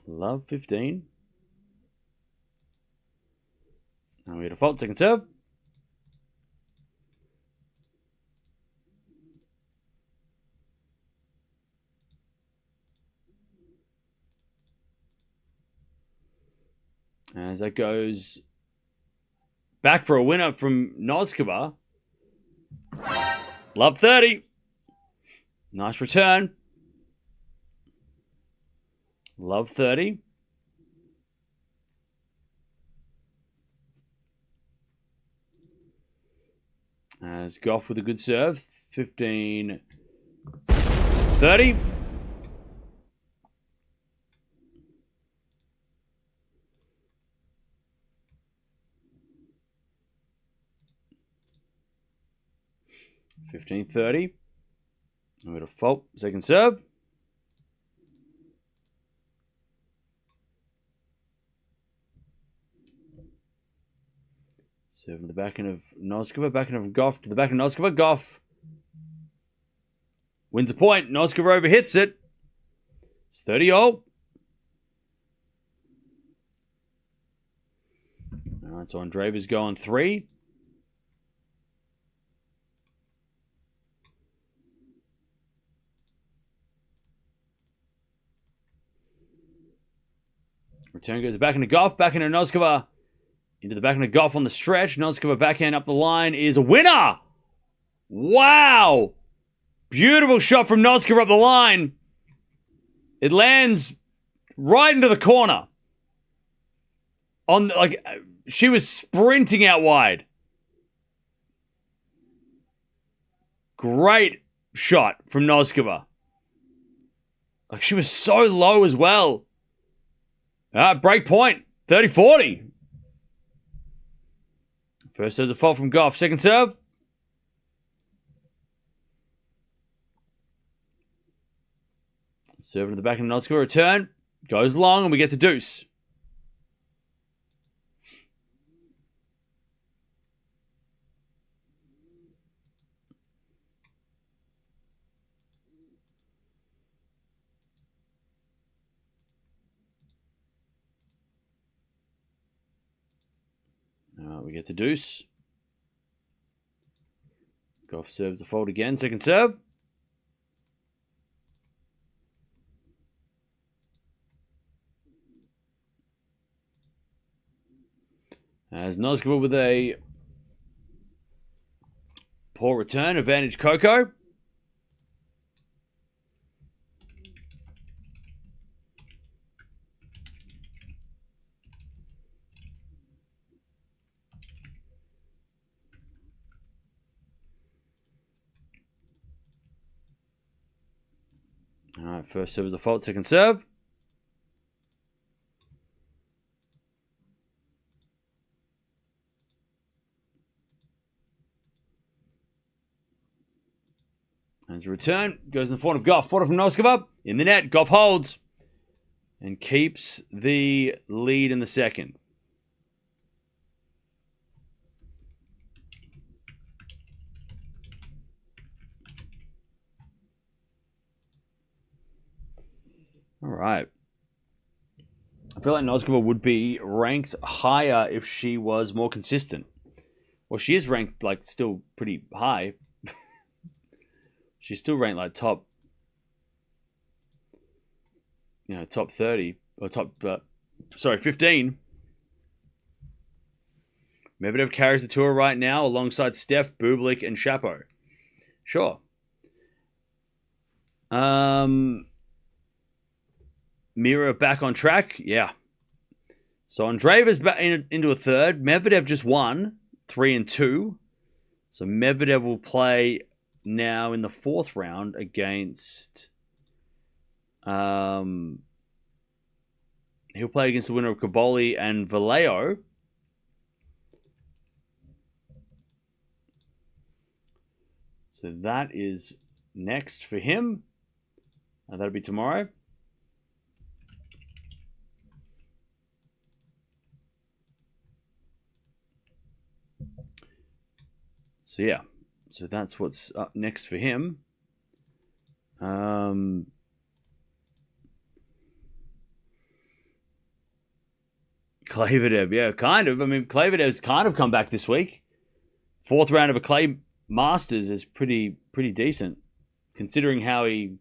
Love 15. And we default second serve. As that goes back for a winner from Noskova. Love 30. Nice return. Love 30. As Gauff with a good serve. 15. 30. $15.30. I'm going to fault second serve. Serve to the backhand of Noskova. Backhand of Gauff to the backhand of Noskova. Gauff wins a point. Noskova overhits it. It's 30-all. All right, so Andreeva's going 3. Return goes back into Gauff, back into Noskova. Into the backhand of Gauff on the stretch. Noskova backhand up the line is a winner! Wow! Beautiful shot from Noskova up the line. It lands right into the corner. She was sprinting out wide. Great shot from Noskova. She was so low as well. Break point. 30-40. First serve's a fault from Gauff. Second serve. Serve to the back of Noskova. Return. Goes long and we get to deuce. We get to deuce. Gauff serves the fault again. Second serve. As Noskova with a poor return. Advantage Coco. All right, first serve is a fault, second serve. As a return, goes in the front of Gauff. Fault from Noskova. In the net, Gauff holds and keeps the lead in the second. All right. I feel like Noskova would be ranked higher if she was more consistent. Well, she is ranked still pretty high. She's still ranked top 30 or 15. Medvedev carries the tour right now alongside Steph, Bublik, and Shapo. Sure. Mirra back on track. Yeah. So Andreeva's back into a third. Medvedev just won 3-2. So Medvedev will play now in the fourth round against... he'll play against the winner of Caboli and Vallejo. So that is next for him. That'll be tomorrow. So yeah, so that's what's up next for him. Klavedev, yeah, kind of. I mean, Klavedev's kind of come back this week. 4th round of a clay Masters is pretty decent, considering how he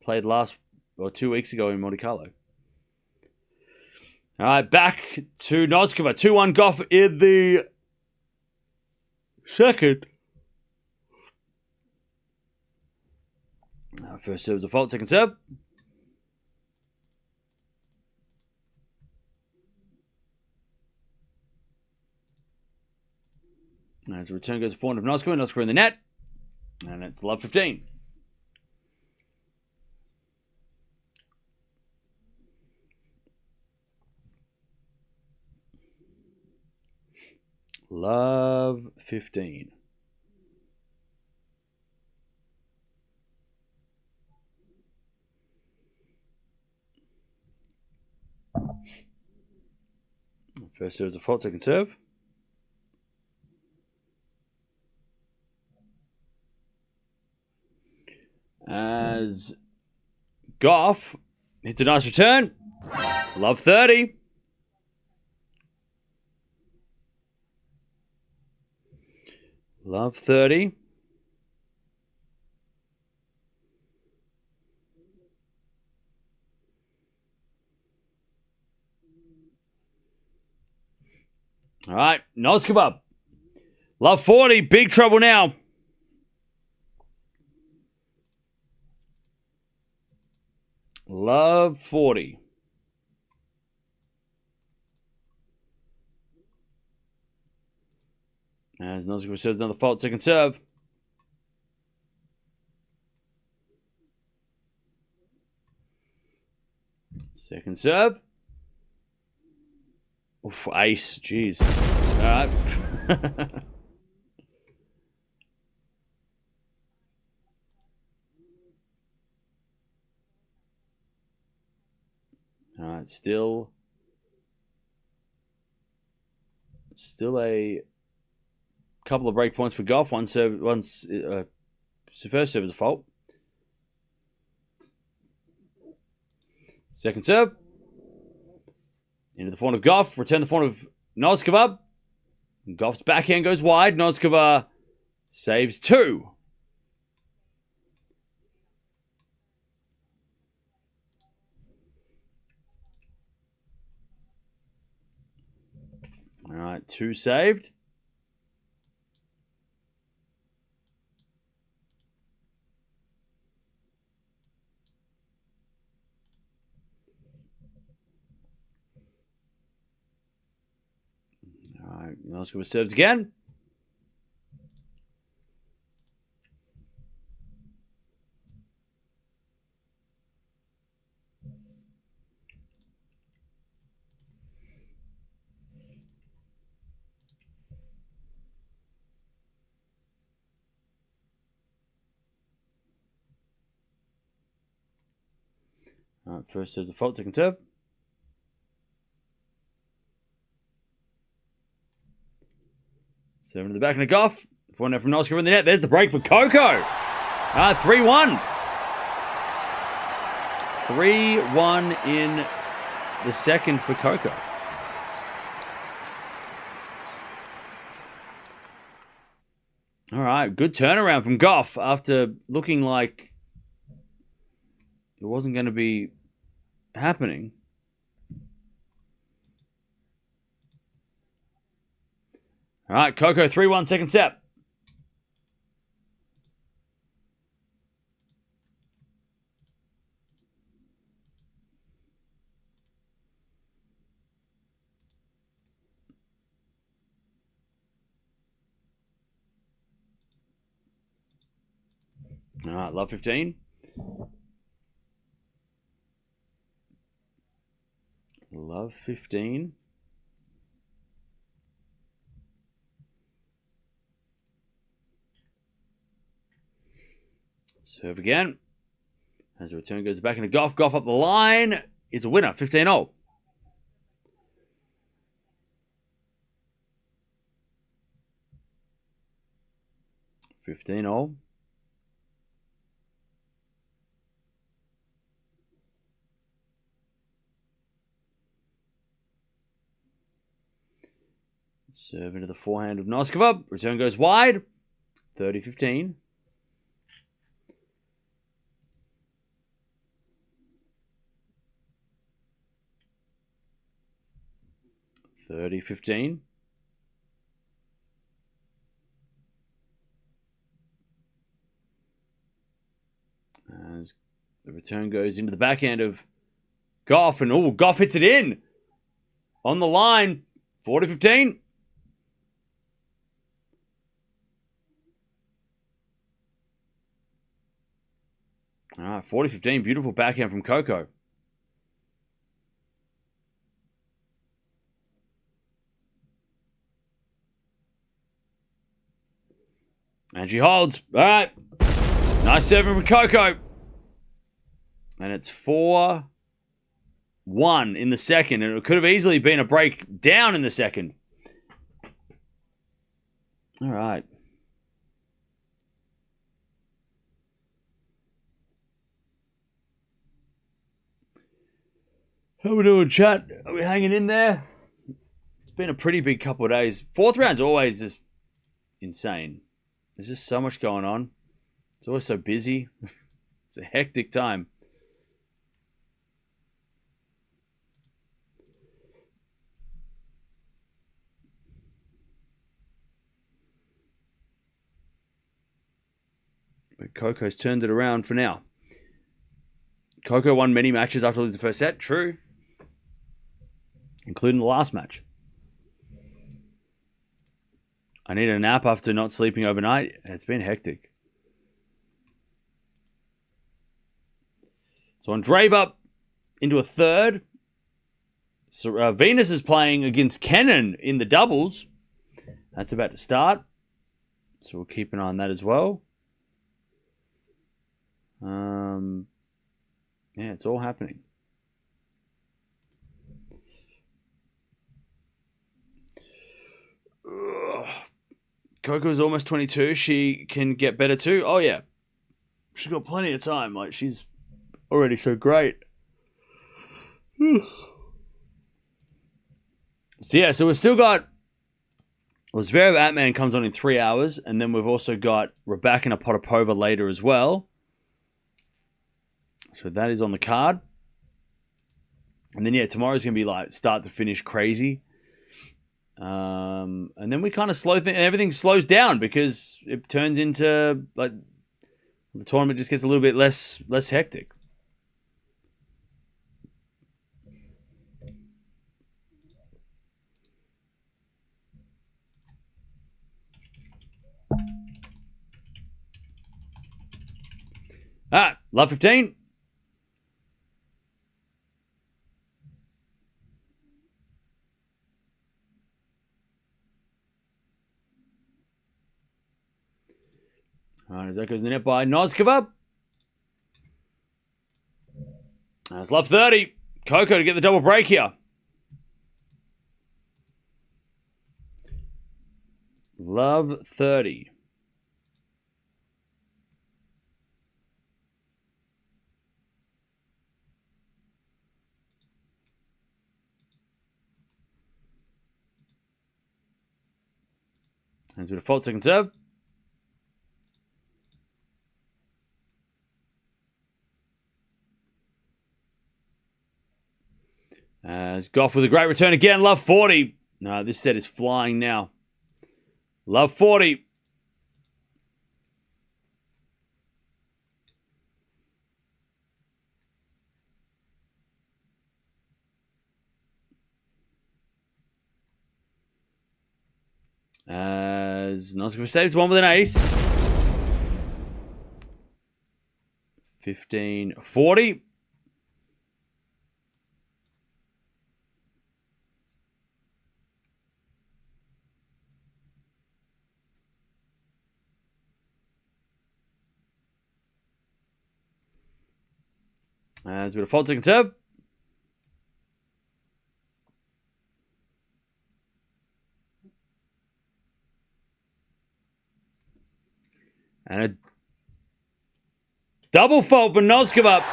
played 2 weeks ago in Monte Carlo. All right, back to Noskova. 2-1 Gauff in the second. First serve is a fault, second serve. As the return goes forward of Noskova. Noskova in the net. And it's love 15. Love 15. First serve is a fault, second serve. As Gauff hits a nice return. Love 30. Love 30. All right, Noskova. Love 40. Big trouble now. Love 40. As Noskova serves another fault, second serve. Second serve. Oof, ace. Jeez. All right. All right, still a couple of break points for Gauff. First serve is a fault. Second serve. Into the front of Gauff. Return the front of Noskova. Gauff's backhand goes wide. Noskova saves 2. All right, 2 saved. All right, Noskova serves again. All right, first serve's a fault, second serve. Serving to the back of the Gauff. Forehand from Noskova in the net. There's the break for Coco. 3-1. 3-1 in the second for Coco. All right, good turnaround from Gauff after looking like it wasn't going to be happening. All right, Coco 3-1, second set. All right, love 15. Love 15. Serve again. As the return goes back into Gauff. Gauff up the line is a winner, 15-0. Serve into the forehand of Noskova. Return goes wide. 30-15. As the return goes into the backhand of Gauff, and Gauff hits it in. On the line, 40-15. All right, 40-15. Beautiful backhand from Coco. And she holds. All right. Nice serving from Coco. And it's 4-1 in the second. And it could have easily been a break down in the second. All right. How we doing, chat? Are we hanging in there? It's been a pretty big couple of days. Fourth round's always just insane. There's just so much going on. It's always so busy. It's a hectic time. But Coco's turned it around for now. Coco won many matches after losing the first set. True. Including the last match. I need a nap after not sleeping overnight. It's been hectic. So Andreeva into a third. So Venus is playing against Kenin in the doubles. That's about to start. So we'll keep an eye on that as well. Yeah, it's all happening. Coco's almost 22. She can get better too. Oh, yeah. She's got plenty of time. Like, she's already so great. So we've still got... Well, Zverev Atman comes on in 3 hours. And then we've also got Rybakina Potapova later as well. So that is on the card. And then, yeah, tomorrow's going to be like start to finish crazy. And then we kind of everything slows down because it turns into like the tournament just gets a little bit less hectic. All right, love 15. All right, as that goes in the net by Noskova. That's love 30. Coco to get the double break here. Love 30. Hands with a fault, second serve. As Gauff with a great return again. Love 40. No, this set is flying now. Love 40. As Noskova saves one with an ace. 15-40. As with a fault second serve. And a double fault for Noskova.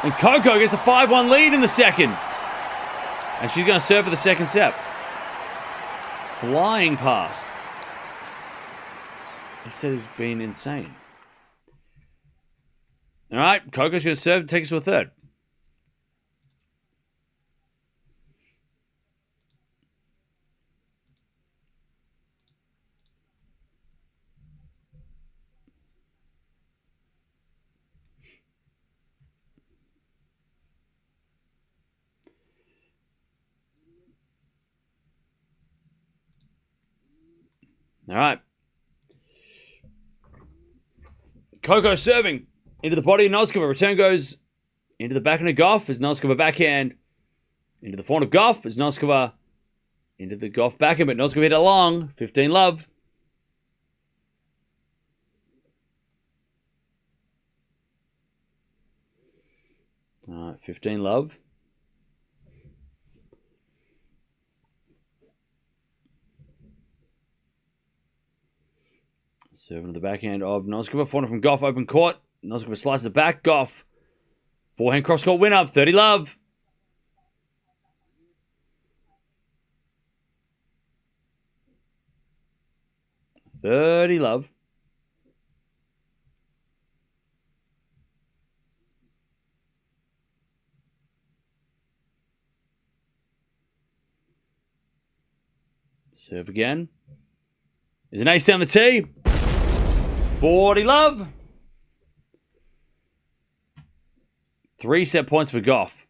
And Coco gets a 5-1 lead in the second. And she's going to serve for the second set. flying past. He said it's been insane. All right, Coco's going to serve, take us to a third. All right. Coco serving into the body of Noskova. Return goes into the backhand of Gauff as Noskova backhand. Into the forehand of Gauff as Noskova into the Gauff backhand, but Noskova hit it long. 15 love. All right, 15 love. Serving to the backhand of Noskova. Forehand from Gauff, open court. Noskova slices it back. Gauff. Forehand cross-court win up. 30 love. Serve again. There's an ace down the tee. 40 love. 3 set points for Gauff.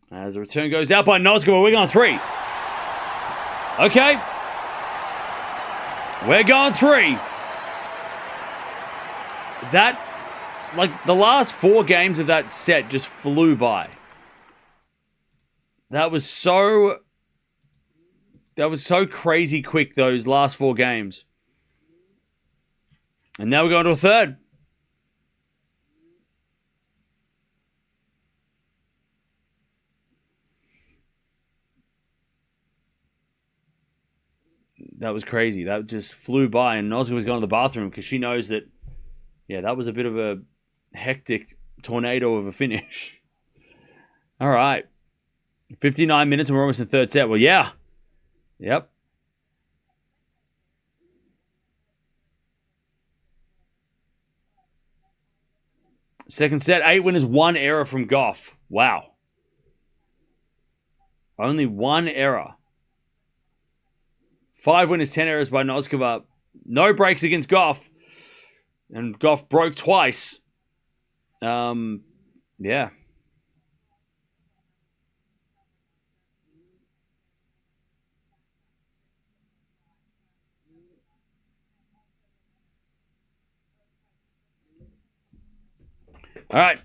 As the return goes out by Noskova, we're going 3. Okay. We're going 3. That, like, the last 4 games of that set just flew by. That was so crazy quick, those last 4 games. And now we're going to a third. That was crazy. That just flew by, and Noskova was going to the bathroom because she knows that, yeah, that was a bit of a hectic tornado of a finish. All right. 59 minutes and we're almost in the third set. Well, yeah. Yep. Second set, 8 winners, 1 error from Gauff. Wow. Only 1 error. 5 winners, 10 errors by Noskova. No breaks against Gauff. And Gauff broke twice. Yeah. All right.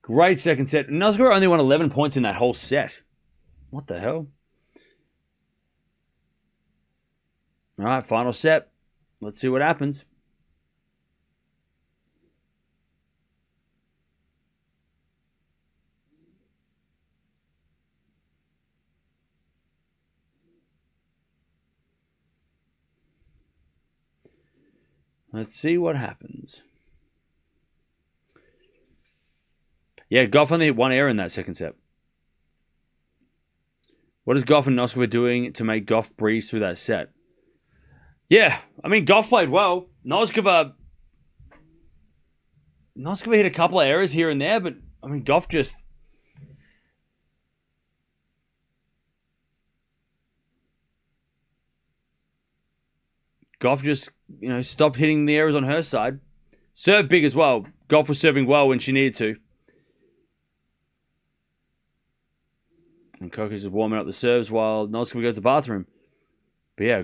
Great second set. Noskova only won 11 points in that whole set. What the hell? All right, final set. Let's see what happens. Let's see what happens. Yeah, Gauff only hit 1 error in that second set. What is Gauff and Noskova doing to make Gauff breeze through that set? Yeah, I mean, Gauff played well. Noskova hit a couple of errors here and there, but, I mean, Gauff just... stopped hitting the errors on her side. Served big as well. Gauff was serving well when she needed to. And Coco's just warming up the serves while Noskova goes to the bathroom. But yeah.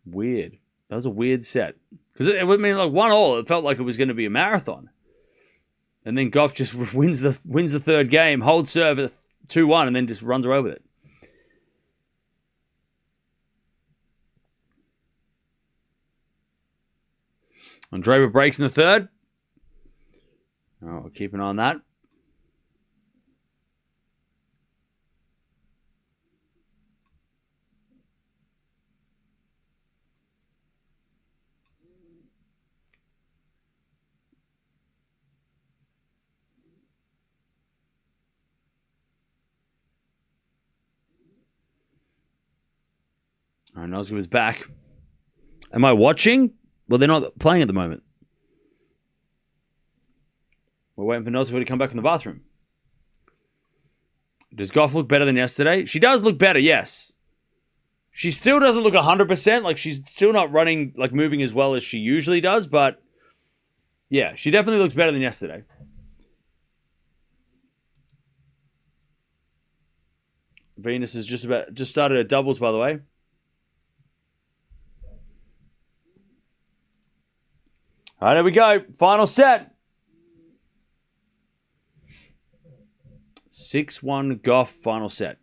Weird. That was a weird set. Because it would mean like 1-1. It felt like it was going to be a marathon. And then Gauff just wins the third game, holds serve at 2-1, and then just runs away with it. Andreeva breaks in the third. Oh, we'll keep an eye on that. All right, Noskova's back. Am I watching? Well, they're not playing at the moment. We're waiting for Noskova to come back from the bathroom. Does Gauff look better than yesterday? She does look better, yes. She still doesn't look 100%. Like, she's still not running, like, moving as well as she usually does. But, yeah, she definitely looks better than yesterday. Venus has just started at doubles, by the way. All right, there we go. Final set. 6-1 Gauff final set.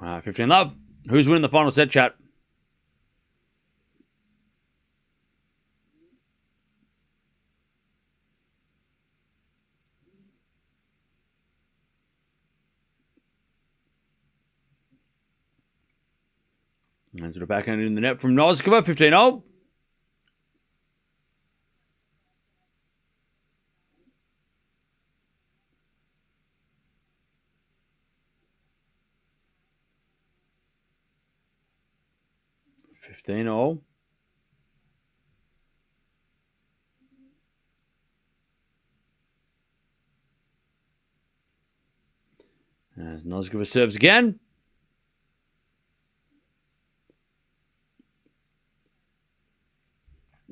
All right, 15 love. Who's winning the final set, chat? That's the backhand in the net from Noskova, 15-0. As Noskova serves again.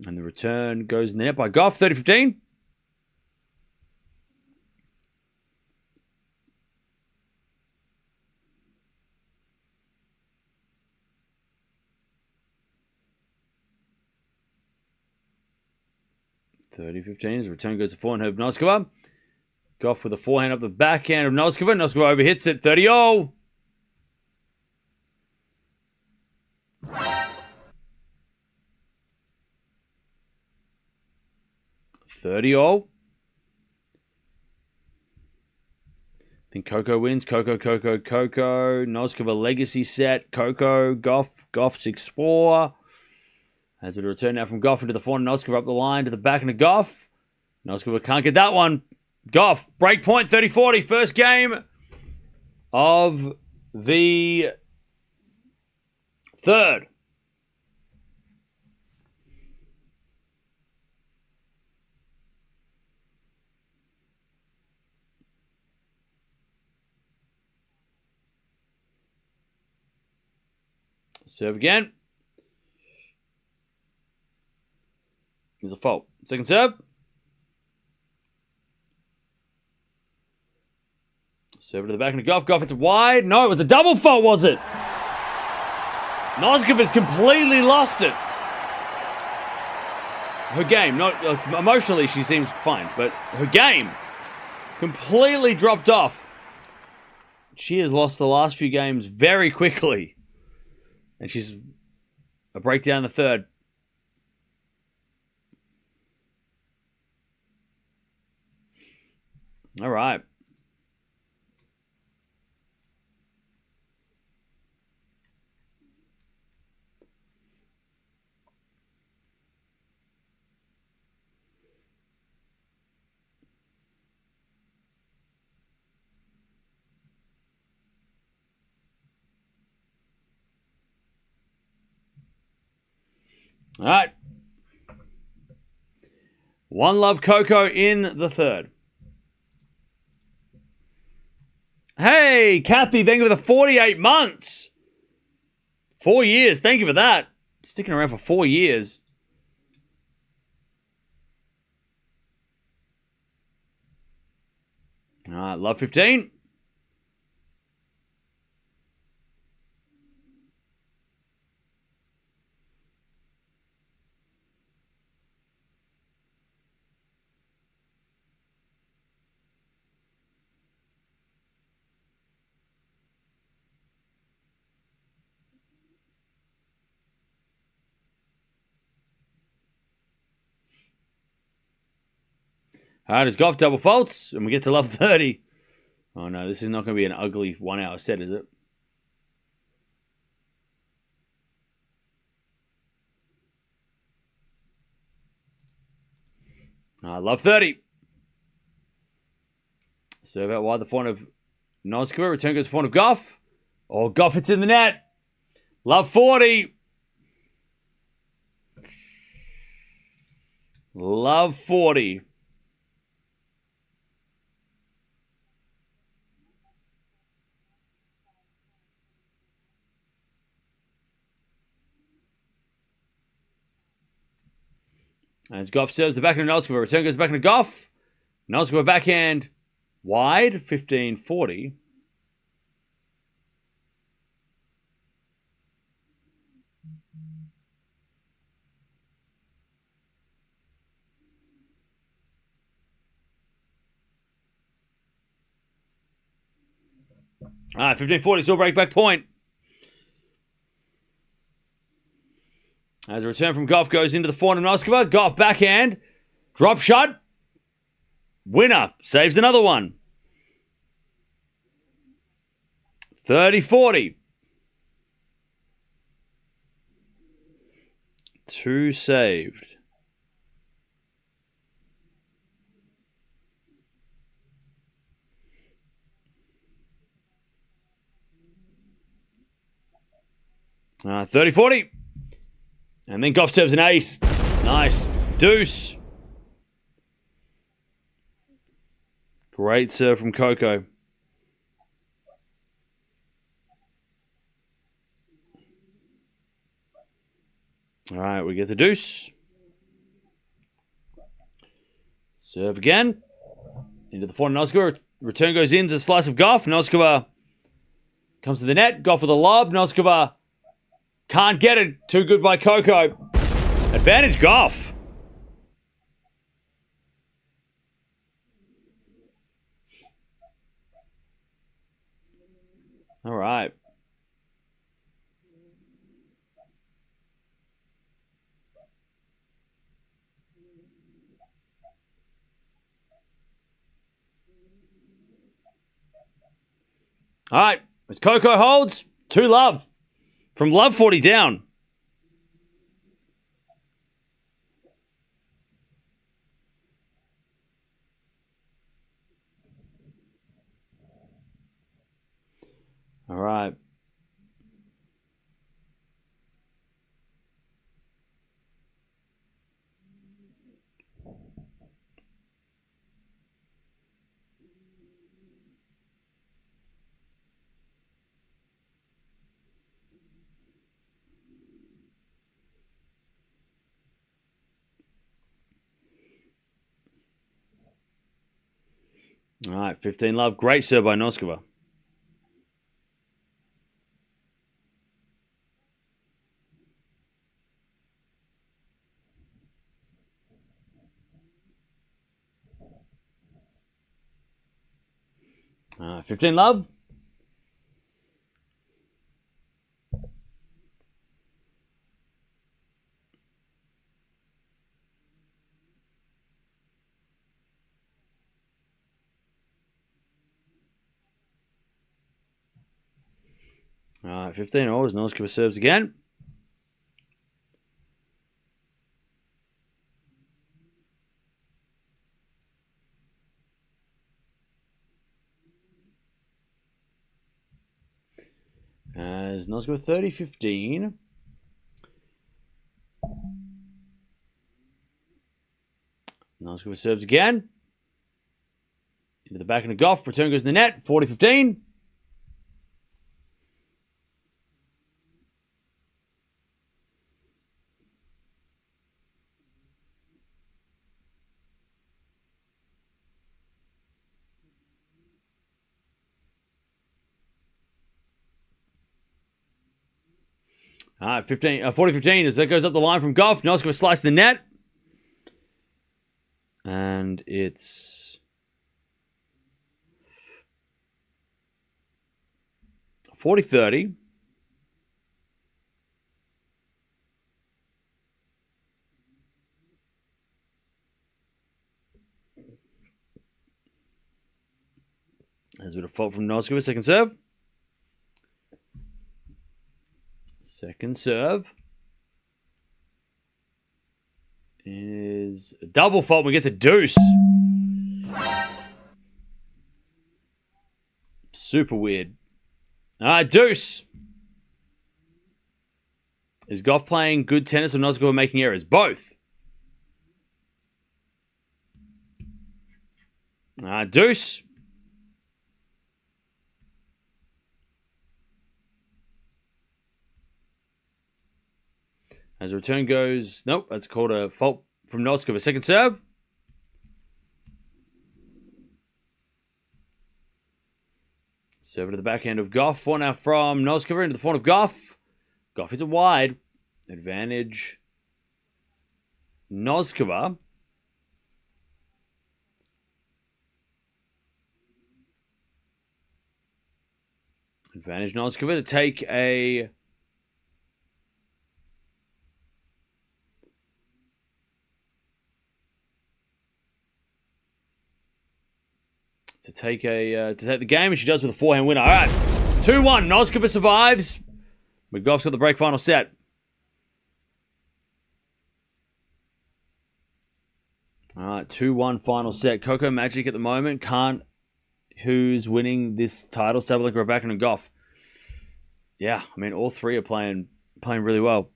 And the return goes in the net by Gauff, 30-15. As the return goes to forehand of Noskova. Gauff with a forehand up the backhand of Noskova. Noskova overhits it, 30-0. I think Coco wins. Coco. Noskova legacy set. Coco. Gauff 6-4. As we return now from Gauff into the forehand. Noskova up the line to the back into Gauff. Noskova can't get that one. Gauff, break point, 30-40. First game of the third. Serve again. Here's a fault. Second serve. Serve to the back and Gauff. Gauff, it's wide. No, it was a double fault, was it? Noskova's completely lost it. Her game, not emotionally, she seems fine, but her game completely dropped off. She has lost the last few games very quickly. And she's a breakdown in the third. All right. All right. One love Coco in the third. Hey, Kathy, thank you for the 48 months. 4 years. Thank you for that. Sticking around for 4 years. All right, love 15. All right, it's Gauff double faults, and we get to love 30. Oh, no, this is not going to be an ugly 1 hour set, is it? Love 30. Serve out wide the front of Noskova. Return goes front of Gauff. Oh, Gauff hits in the net. Love 40. Love 40. As Gauff serves the backhand of Noskova. Return goes back into Gauff. Noskova backhand wide. 15-40. All right, 15-40. Still break back point. As a return from Gauff goes into the forehand of Noskova. Gauff backhand. Drop shot. Winner. Saves another one. 30-40. 2 saved. All right, 30-40. And then Gauff serves an ace. Nice. Deuce. Great serve from Coco. All right, we get the deuce. Serve again. Into the forehand of Noskova. Return goes into the slice of Gauff. Noskova comes to the net. Gauff with a lob. Noskova can't get it. Too good by Coco. Advantage Gauff. All right. All right. As Coco holds, 2 love. From love 40 down. All right. All right, 15 love. Great serve by Noskova. All right, 15 love. All right, 15 all as Noskova serves again. As Noskova 30-15. Noskova serves again. Into the back of the Gauff. Return goes in the net. 40-15. All right, 40-15 as that goes up the line from Gauff. Noskova slices the net. And it's 40-30. There's a bit of fault from Noskova. Second serve. Second serve. is a double fault. We get to deuce. Super weird. All right, deuce. Is Gauff playing good tennis or Noskova making errors? Both. Deuce. As the return goes, nope, that's called a fault from Noskova. Second serve. Serve to the backhand of Gauff. Four now from Noskova into the forehand of Gauff. Gauff hits it wide. Advantage Noskova. Advantage Noskova to take a... To take the game, and she does with a forehand winner. All right, 2-1. Noskova survives. But Gauff's got the break final set. All right, 2-1 final set. Coco Magic at the moment. Who's winning this title? Sabalenka, Raducanu, and Gauff. Yeah, I mean, all three are playing really well.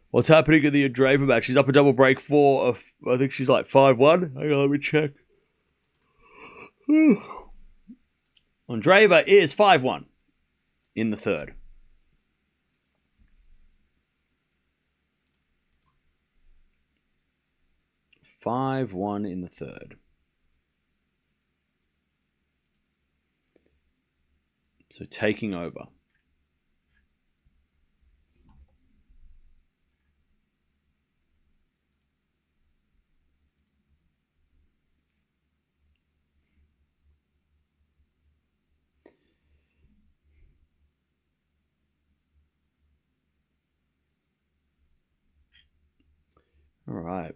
What's happening in the Andreeva match? She's up a double break 4. I think she's like 5-1. Hang on, let me check. Andreeva is 5-1 in the third. (5-1) in the third. So taking over. All right.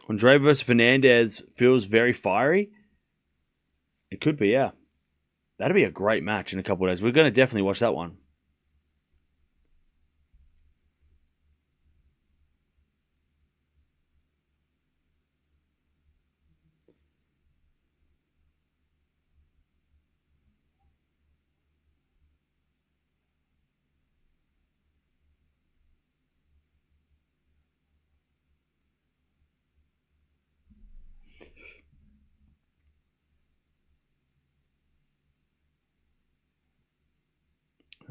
Andreeva versus Fernandez feels very fiery. It could be, yeah. That'd be a great match in a couple of days. We're going to definitely watch that one.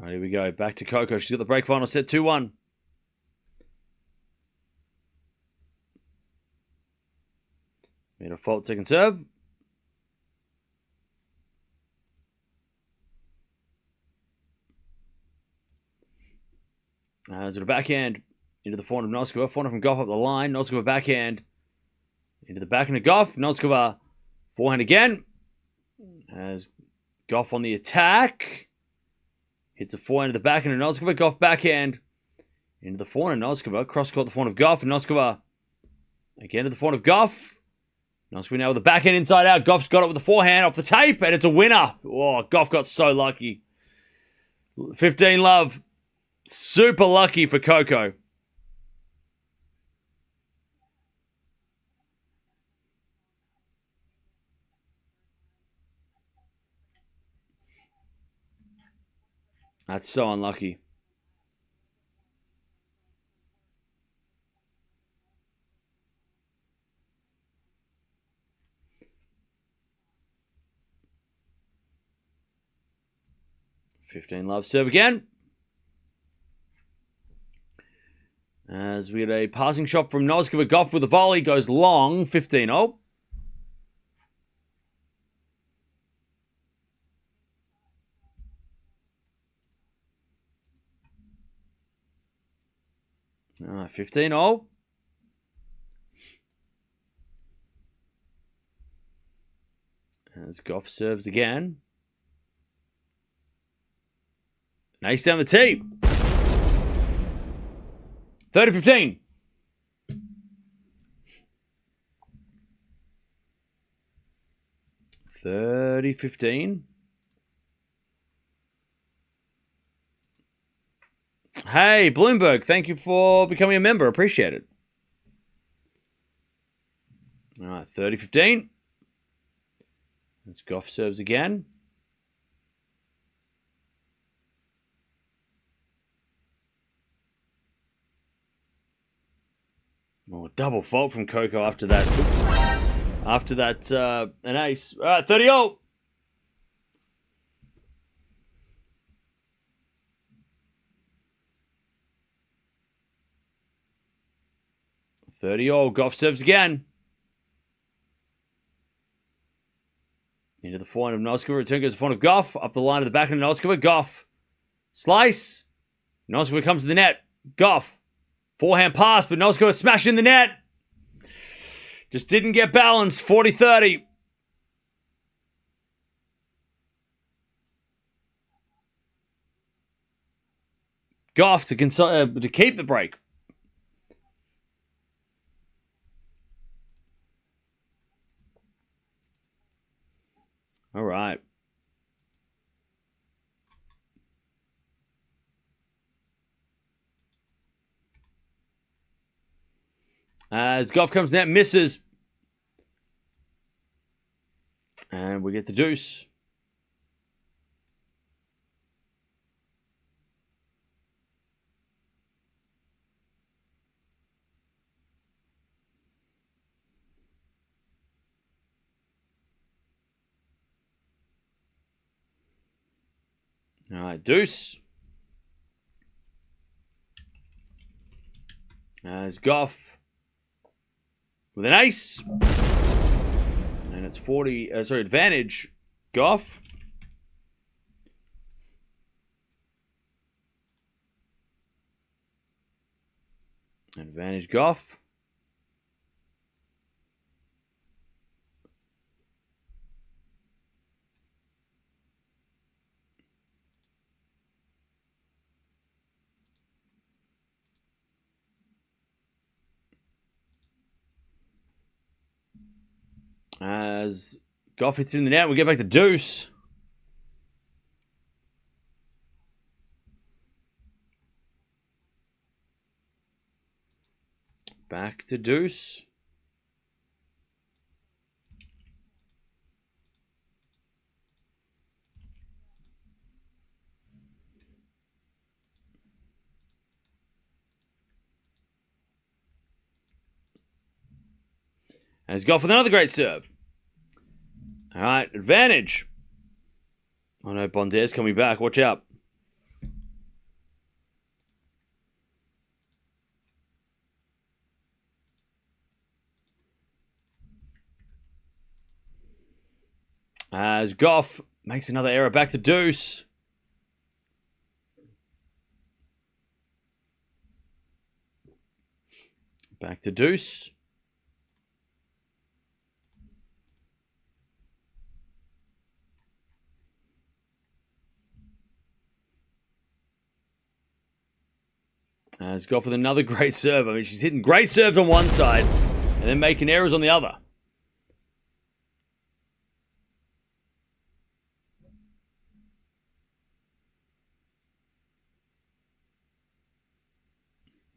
All right, here we go. Back to Coco. She's got the break final set 2-1. Made a fault second serve. To the backhand. Into the forehand of Noskova. Forehand from Gauff up the line. Noskova backhand. Into the backhand of Gauff. Noskova forehand again. As Gauff on the attack. Hits a forehand to the backhand of Noskova. Gauff backhand. Into the forehand of Noskova. Cross court the forehand of Gauff. And Noskova again to the forehand of Gauff. Noskova now with the backhand inside out. Gauff's got it with the forehand off the tape. And it's a winner. Oh, Gauff got so lucky. 15 love. Super lucky for Coco. That's so unlucky. $15 love. Serve again. As we get a passing shot from Noskova. Gauff with a volley. Goes long. 15-0. All right, 15-0. As Gauff serves again. Nice down the tee. 30-15. Hey, Bloomberg, thank you for becoming a member. Appreciate it. All right, 30-15. As Gauff serves again. Oh, double fault from Coco after that. After that, an ace. All right, 30-0. Gauff serves again. Into the forehand of Noskova. Return goes to the forehand of Gauff. Up the line of the backhand of Noskova. Gauff. Slice. Noskova comes to the net. Gauff. Forehand pass, but Noskova smashed in the net. Just didn't get balanced. 40-30. Gauff to keep the break. All right. As Gauff comes net, misses. And we get the deuce. All right, deuce. As Gauff with an ace. And it's advantage Gauff. Advantage Gauff. As Gauff hits in the net, we get back to deuce. Back to deuce. As Gauff with another great serve. All right, advantage. Oh no, Bondaire's coming back. Watch out. As Gauff makes another error, back to deuce. Back to deuce. As Gauff with another great serve. I mean, she's hitting great serves on one side and then making errors on the other.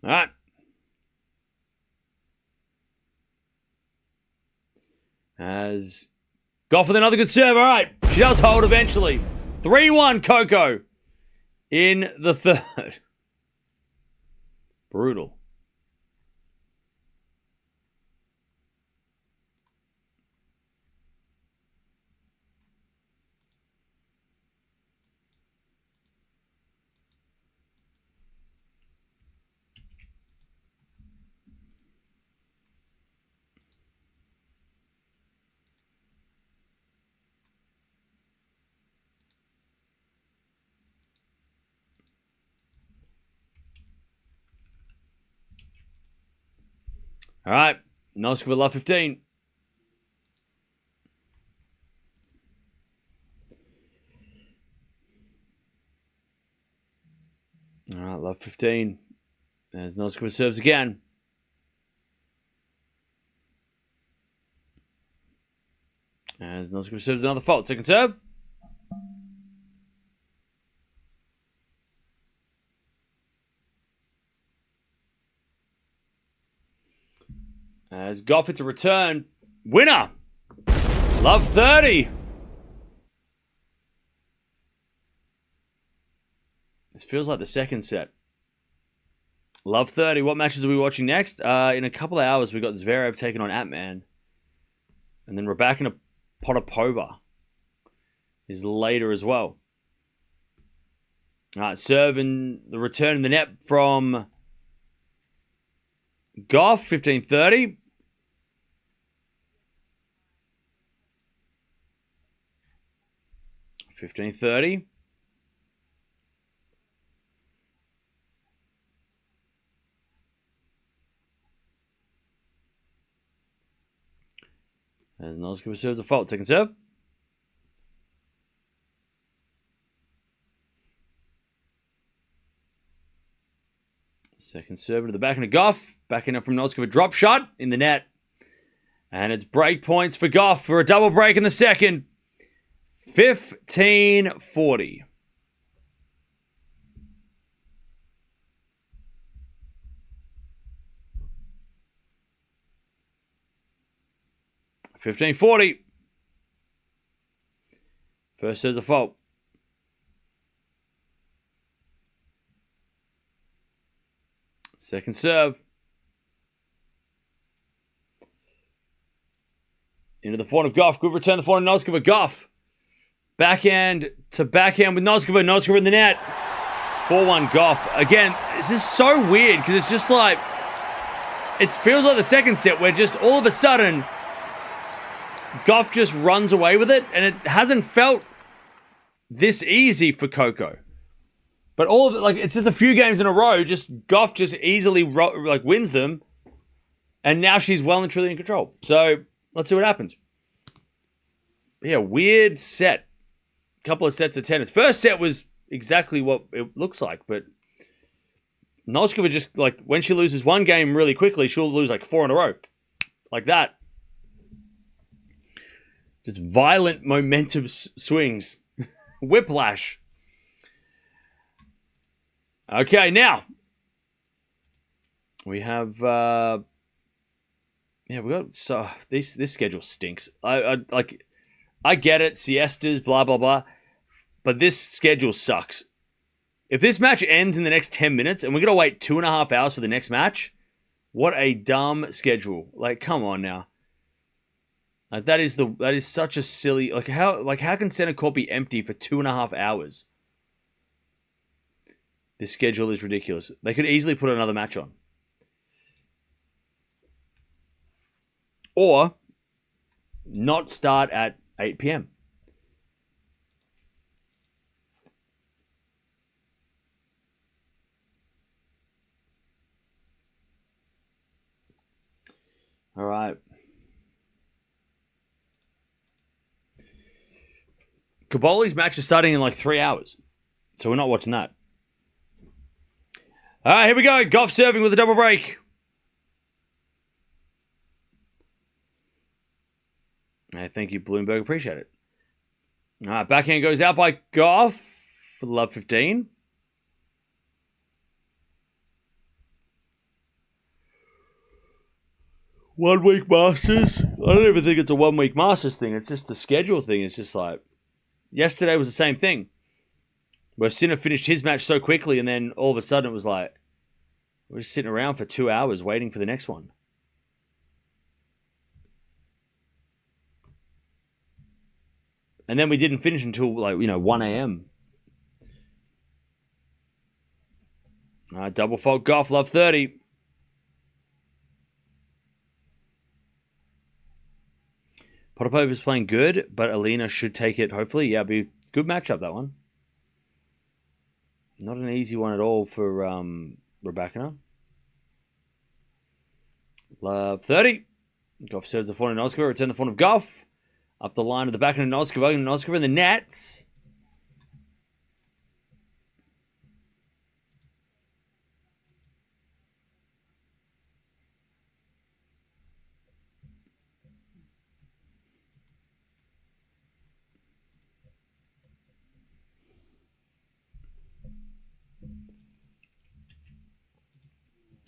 All right. As Gauff with another good serve. All right. She does hold eventually. 3-1 Coco in the third. Brutal. All right. Noskova love 15. All right, love 15. As Noskova serves again. As Noskova serves another fault. Second serve. As Gauff hits a return. Winner! Love 30. This feels like the second set. Love 30. What matches are we watching next? In a couple of hours, we got Zverev taking on Atman. And then Raducanu Potapova is later as well. All right, serve and the return in the net from Gauff, 15:30. $15.30. As Noskova serves a fault. Second serve. Second serve to the backhand of Gauff. Backhand up from Noskova. Drop shot in the net. And it's break points for Gauff for a double break in the second. 15:40. $15.40. First serve's a fault. Second serve. Into the forehand of Gauff. Good return to the forehand of Noskova. Gauff. Backhand to backhand with Noskova. Noskova in the net. 4-1 Gauff. Again, this is so weird because it's just like, it feels like the second set where just all of a sudden Gauff just runs away with it, and it hasn't felt this easy for Coco. But all of it, like, it's just a few games in a row, just Gauff just easily wins them, and now she's well and truly in control. So let's see what happens. Yeah, weird set. Couple of sets of tennis. First set was exactly what it looks like, but Noskova just, like, when she loses one game really quickly, she'll lose like 4 in a row. Like that. Just violent momentum swings. Whiplash. Okay, now. We have... we got... So, this schedule stinks. I get it. Siestas, blah, blah, blah. But this schedule sucks. If this match ends in the next 10 minutes and we're going to wait 2.5 hours for the next match, what a dumb schedule. Like, come on now. Like, that is such a silly... how can center court be empty for 2.5 hours? This schedule is ridiculous. They could easily put another match on. Or not start at 8 p.m. All right. Kaboli's match is starting in like 3 hours. So we're not watching that. All right, here we go. Gauff serving with a double break. Hey, thank you, Bloomberg. Appreciate it. All right, backhand goes out by Gauff for the love 15. One week Masters. I don't even think it's a 1 week Masters thing. It's just the schedule thing. It's just like, yesterday was the same thing. Where Sinner finished his match so quickly and then all of a sudden it was like, we're just sitting around for 2 hours waiting for the next one. And then we didn't finish until 1 a.m. Double fault Gauff, love 30. Potapova is playing good, but Alina should take it, hopefully. Yeah, be a good matchup, that one. Not an easy one at all for Raducanu. Love 30. Gauff serves the forehand of Noskova. Return the forehand of Gauff. Up the line to the backhand of Noskova. Noskova in the nets.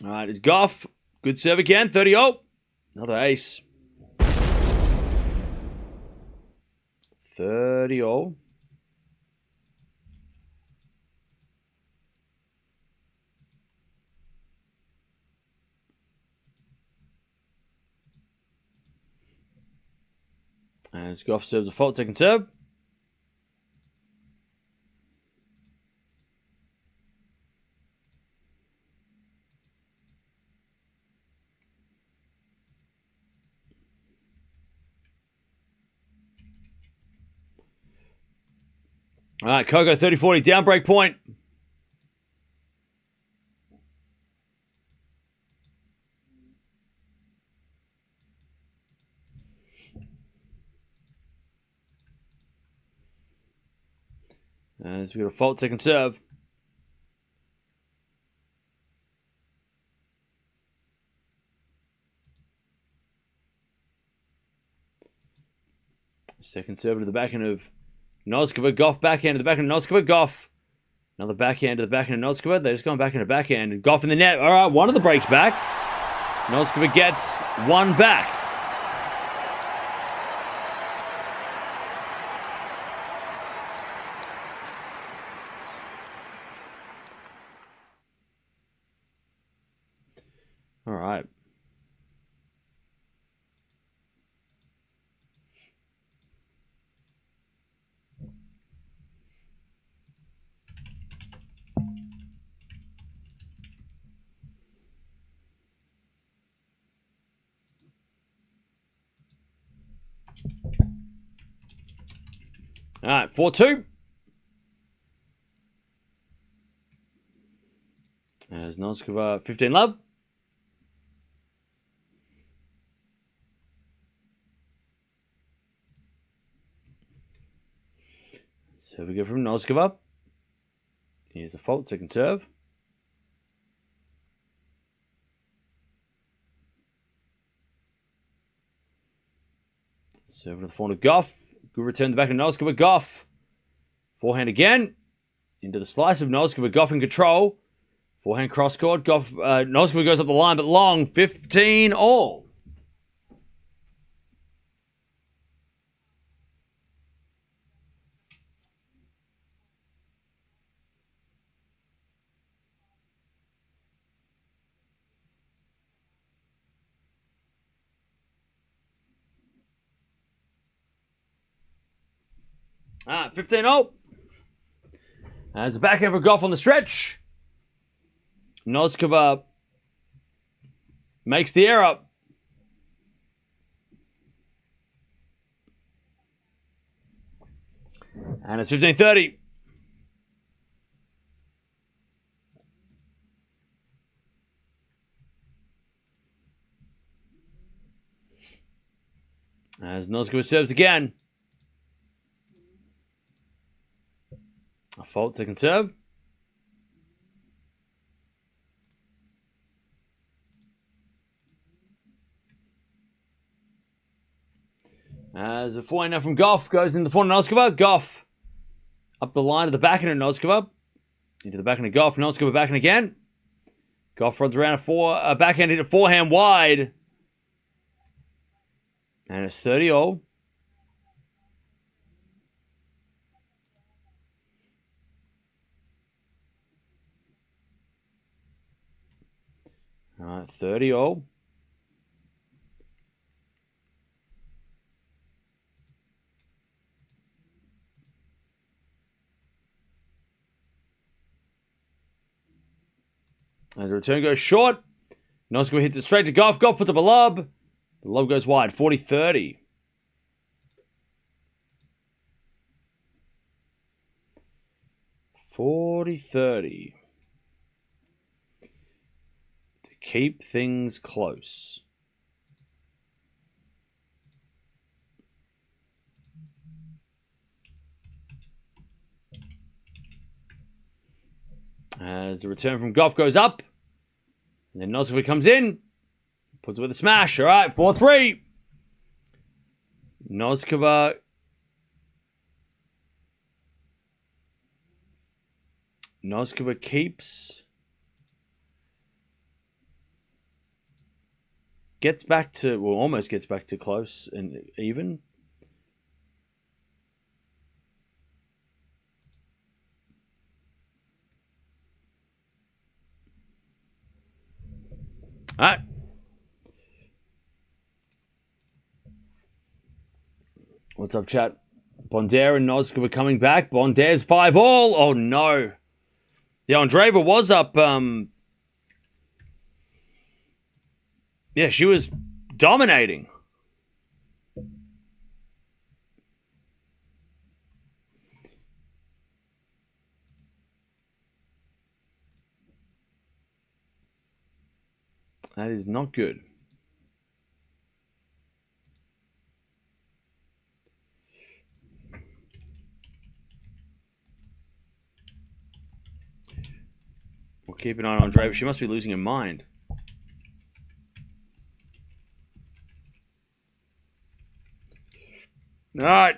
All right, it's Gauff. Good serve again. 30-0. Another ace. 30 all. As Gauff serves a fault, second serve. All right, Coco 30-40, down break point. As we got a fault, second serve. Second serve to the backhand of Noskova. Gauff backhand to the backhand of Noskova. Gauff. Another backhand to the backhand of Noskova. They're just going back into backhand. And Gauff in the net. All right, one of the breaks back. Noskova gets one back. All right. All right, 4-2. As Noskova 15 love. So we go from Noskova. Here's a fault, second serve. Serve to the forehand of Gauff. Good return to the back of Noskova. Gauff. Forehand again. Into the slice of Noskova. Gauff in control. Forehand cross court. Gauff, Noskova goes up the line, but long. 15 all. All right, 15 all. As the backhand for Gauff on the stretch. Noskova makes the error. And it's 15-30. As Noskova serves again. A fault, second serve. As a forehand now from Gauff goes in the forehand of Noskova. Gauff up the line to the backhand of Noskova. Into the backhand of Gauff. Noskova backhand again. Gauff runs around a backhand into forehand wide. And it's 30 all. All right, 30 all. As the return goes short, Noskova hits it straight to Gauff. Gauff puts up a lob. The lob goes wide, 40-30. To keep things close. As the return from Gauff goes up. And then Noskova comes in. Puts it with a smash. All right, 4-3. Noskova. Noskova keeps gets back to, well, almost gets back to close and even. All right. What's up, chat? Bondare and Noskova coming back. Bondare's 5-all. Oh, no. Yeah, Andreeva was up. Yeah, she was dominating. That is not good. We'll keep an eye on Andreeva. She must be losing her mind. All right.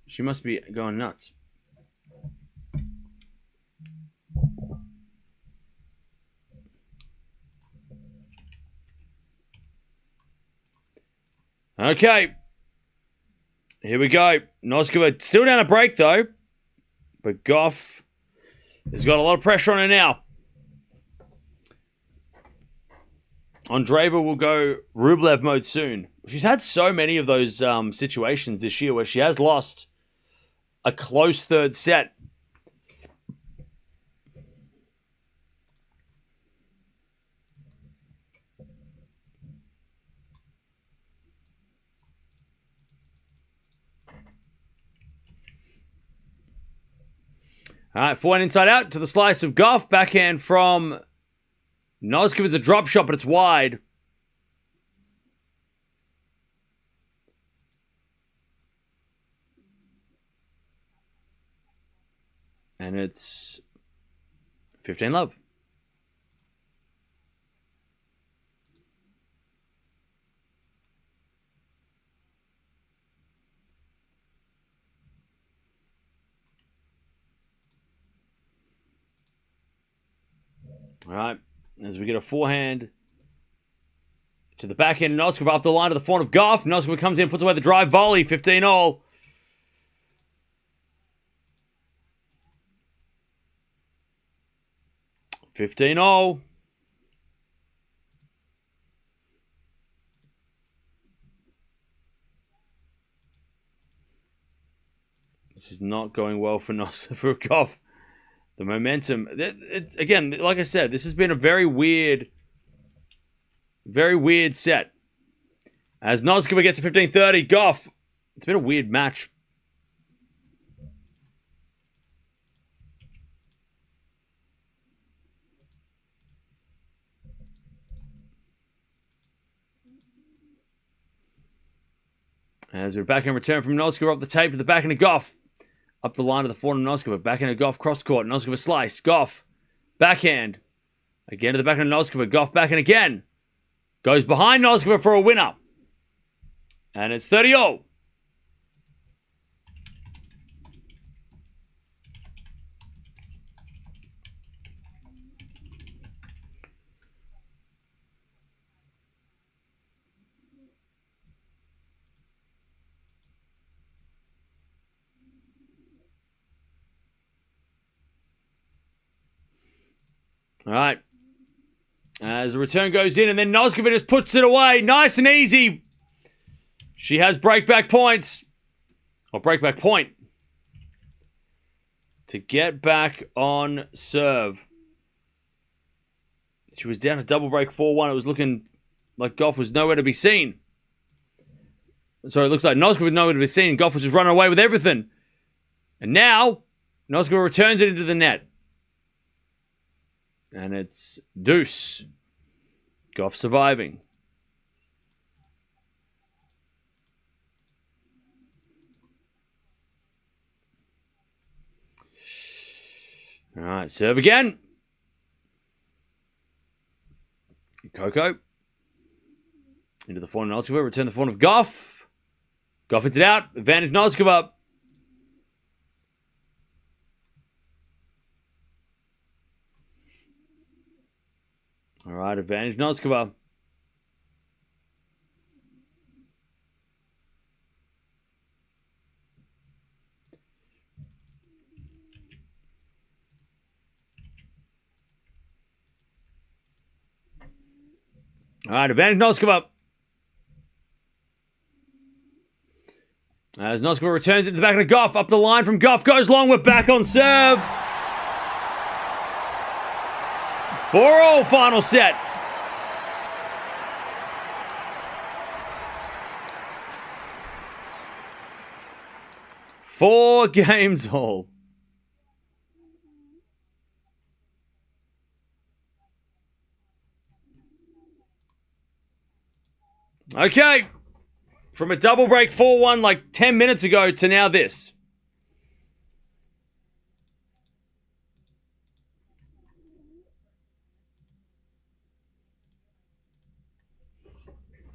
She must be going nuts. Okay. Here we go. Noskova still down a break, though. But Gauff has got a lot of pressure on her now. Andreeva will go Rublev mode soon. She's had so many of those situations this year where she has lost a close third set. All right, forehand inside out to the slice of Gauff. Backhand from Noskova is a drop shot, but it's wide. And it's 15-love. All right, as we get a forehand to the backhand, Noskova up the line to the forehand of Gauff. Noskova comes in, puts away the drive volley, 15-all. This is not going well for Gauff. The momentum, again, like I said, this has been a very weird set. As Noskova gets to 15-30, Gauff, it's been a weird match. As we're back in return from Noskova off the tape to the backhand of Gauff. Up the line of the forehand of Noskova. Backhand of Gauff, cross court. Noskova slice. Gauff. Backhand. Again to the backhand of Noskova. Gauff backhand again. Goes behind Noskova for a winner. And it's 30-all. All right. As the return goes in, and then Noskova just puts it away. Nice and easy. She has breakback points. Or breakback point. To get back on serve. She was down a double break 4-1. It was looking like Gauff was nowhere to be seen. So it looks like Noskova was nowhere to be seen. Gauff was just running away with everything. And now, Noskova returns it into the net. And it's deuce. Gauff surviving. All right, serve again. Coco. Into the forehand of Noskova. Return the forehand of Gauff. Gauff hits it out. Advantage Noskova. All right, advantage Noskova. All right, advantage Noskova. As Noskova returns it to the back of Gauff, up the line from Gauff, goes long, we're back on serve. 4-all final set. Four games all. Okay. From a double break 4-1 like 10 minutes ago to now this.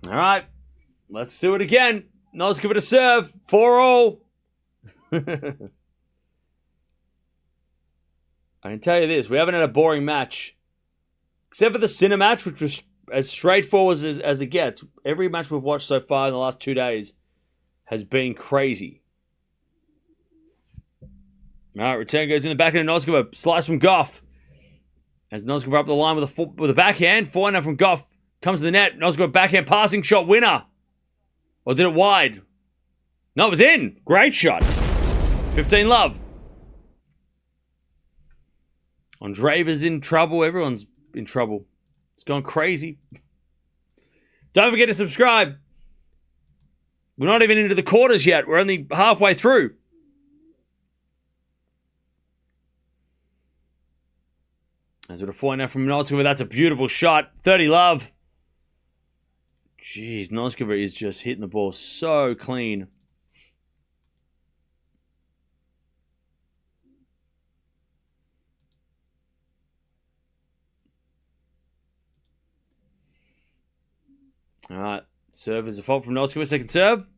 All right. Let's do it again. Noskova to serve. 4-all. I can tell you this. We haven't had a boring match. Except for the Sinner match, which was as straightforward as it gets. Every match we've watched so far in the last 2 days has been crazy. All right, return goes in the backhand of Noskova. Slice from Gauff. As Noskova up the line with a backhand. Forehand from Gauff. Comes to the net. Noskova backhand passing shot winner. Or did it wide? No, it was in. Great shot. 15-love. Andreeva's in trouble. Everyone's in trouble. It's gone crazy. Don't forget to subscribe. We're not even into the quarters yet. We're only halfway through. As with a forehand now from Noskova. That's a beautiful shot. 30-love. Jeez, Noskova is just hitting the ball so clean. All right. Serve is a fault from Noskova. Second serve.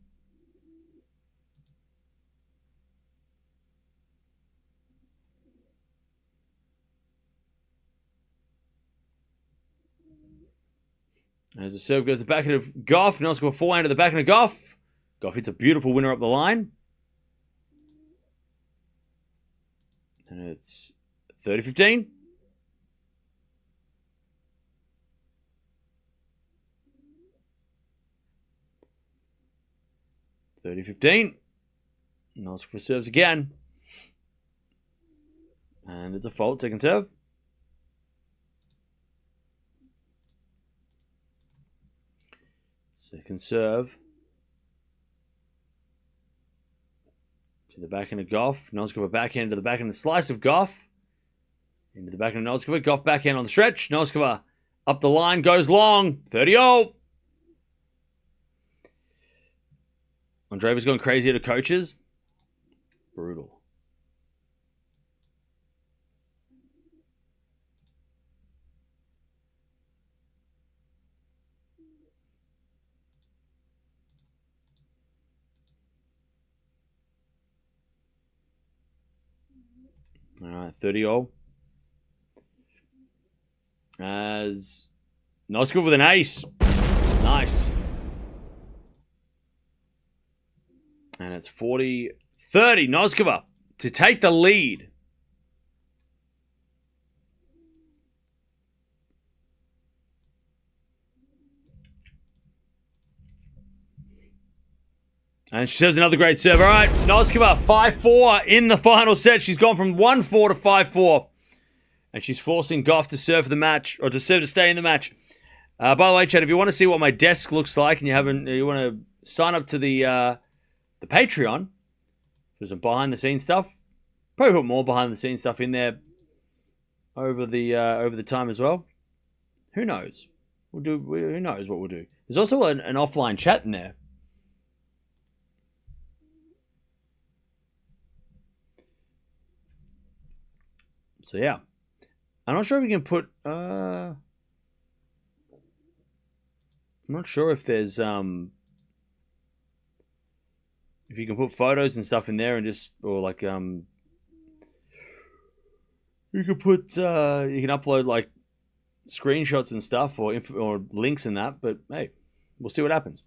As the serve goes to the backhand of Gauff. Noskova forehand to the backhand of Gauff. Gauff hits a beautiful winner up the line. And it's 30-15. Noskova serves again. And it's a fault. Second serve. Second serve. To the backhand of Gauff. Noskova backhand to the backhand of slice of Gauff. Into the backhand of Noskova. Gauff backhand on the stretch. Noskova up the line. Goes long. 30-all. Andreeva's going crazy to coaches. Brutal. All right, 30-all. As Noskova with an ace. Nice. And it's 40-30. Noskova to take the lead. And she serves another great serve. All right, Noskova 5-4 in the final set. She's gone from 1-4 to 5-4. And she's forcing Gauff to serve the match, or to serve to stay in the match. By the way, Chad, if you want to see what my desk looks like and you want to sign up to the Patreon for some behind-the-scenes stuff, probably put more behind-the-scenes stuff in there over the time as well. Who knows? Who knows what we'll do? There's also an offline chat in there. So yeah, I'm not sure if we can put. I'm not sure if there's if you can put photos and stuff in there and just you can put you can upload like screenshots and stuff or links and that, but hey, we'll see what happens.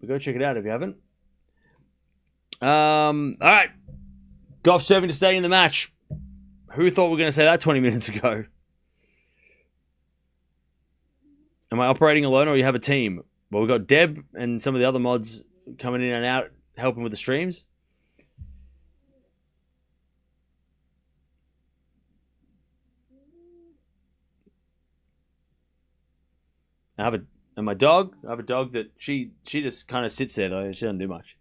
But go check it out if you haven't. All right. Gauff serving to stay in the match. Who thought we were going to say that 20 minutes ago? Am I operating alone or you have a team? Well, we've got Deb and some of the other mods coming in and out helping with the streams. I have a dog that she just kind of sits there though. She doesn't do much.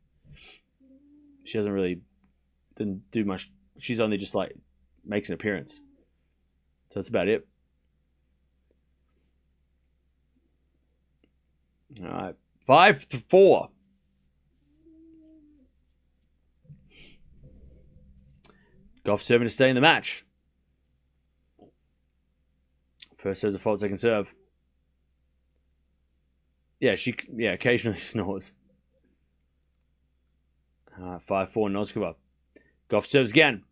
She didn't do much. She's only just like makes an appearance. So that's about it. All right. 5-4. Gauff serving to stay in the match. First serve default, second serve. Yeah, she occasionally snores. 5-4 Noskova. Gauff serves again.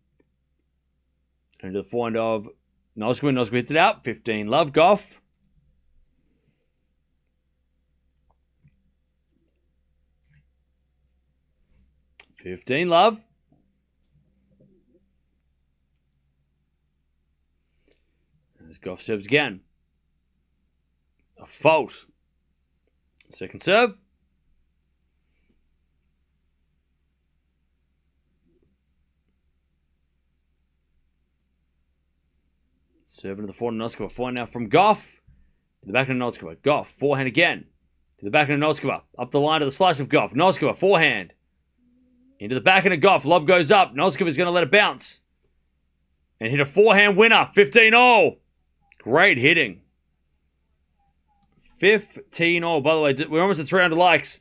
Into the forehand of Noskova. Noskova hits it out. 15 love, Gauff. $15 love. As Gauff serves again. A fault. Second serve. Serving to the forehand of Noskova. Forehand now from Gauff. To the backhand of Noskova. Gauff. Forehand again. To the backhand of Noskova. Up the line to the slice of Gauff. Noskova. Forehand. Into the backhand of Gauff. Lob goes up. Noskova's going to let it bounce. And hit a forehand winner. 15-all. Great hitting. 15-all. By the way, we're almost at 300 likes.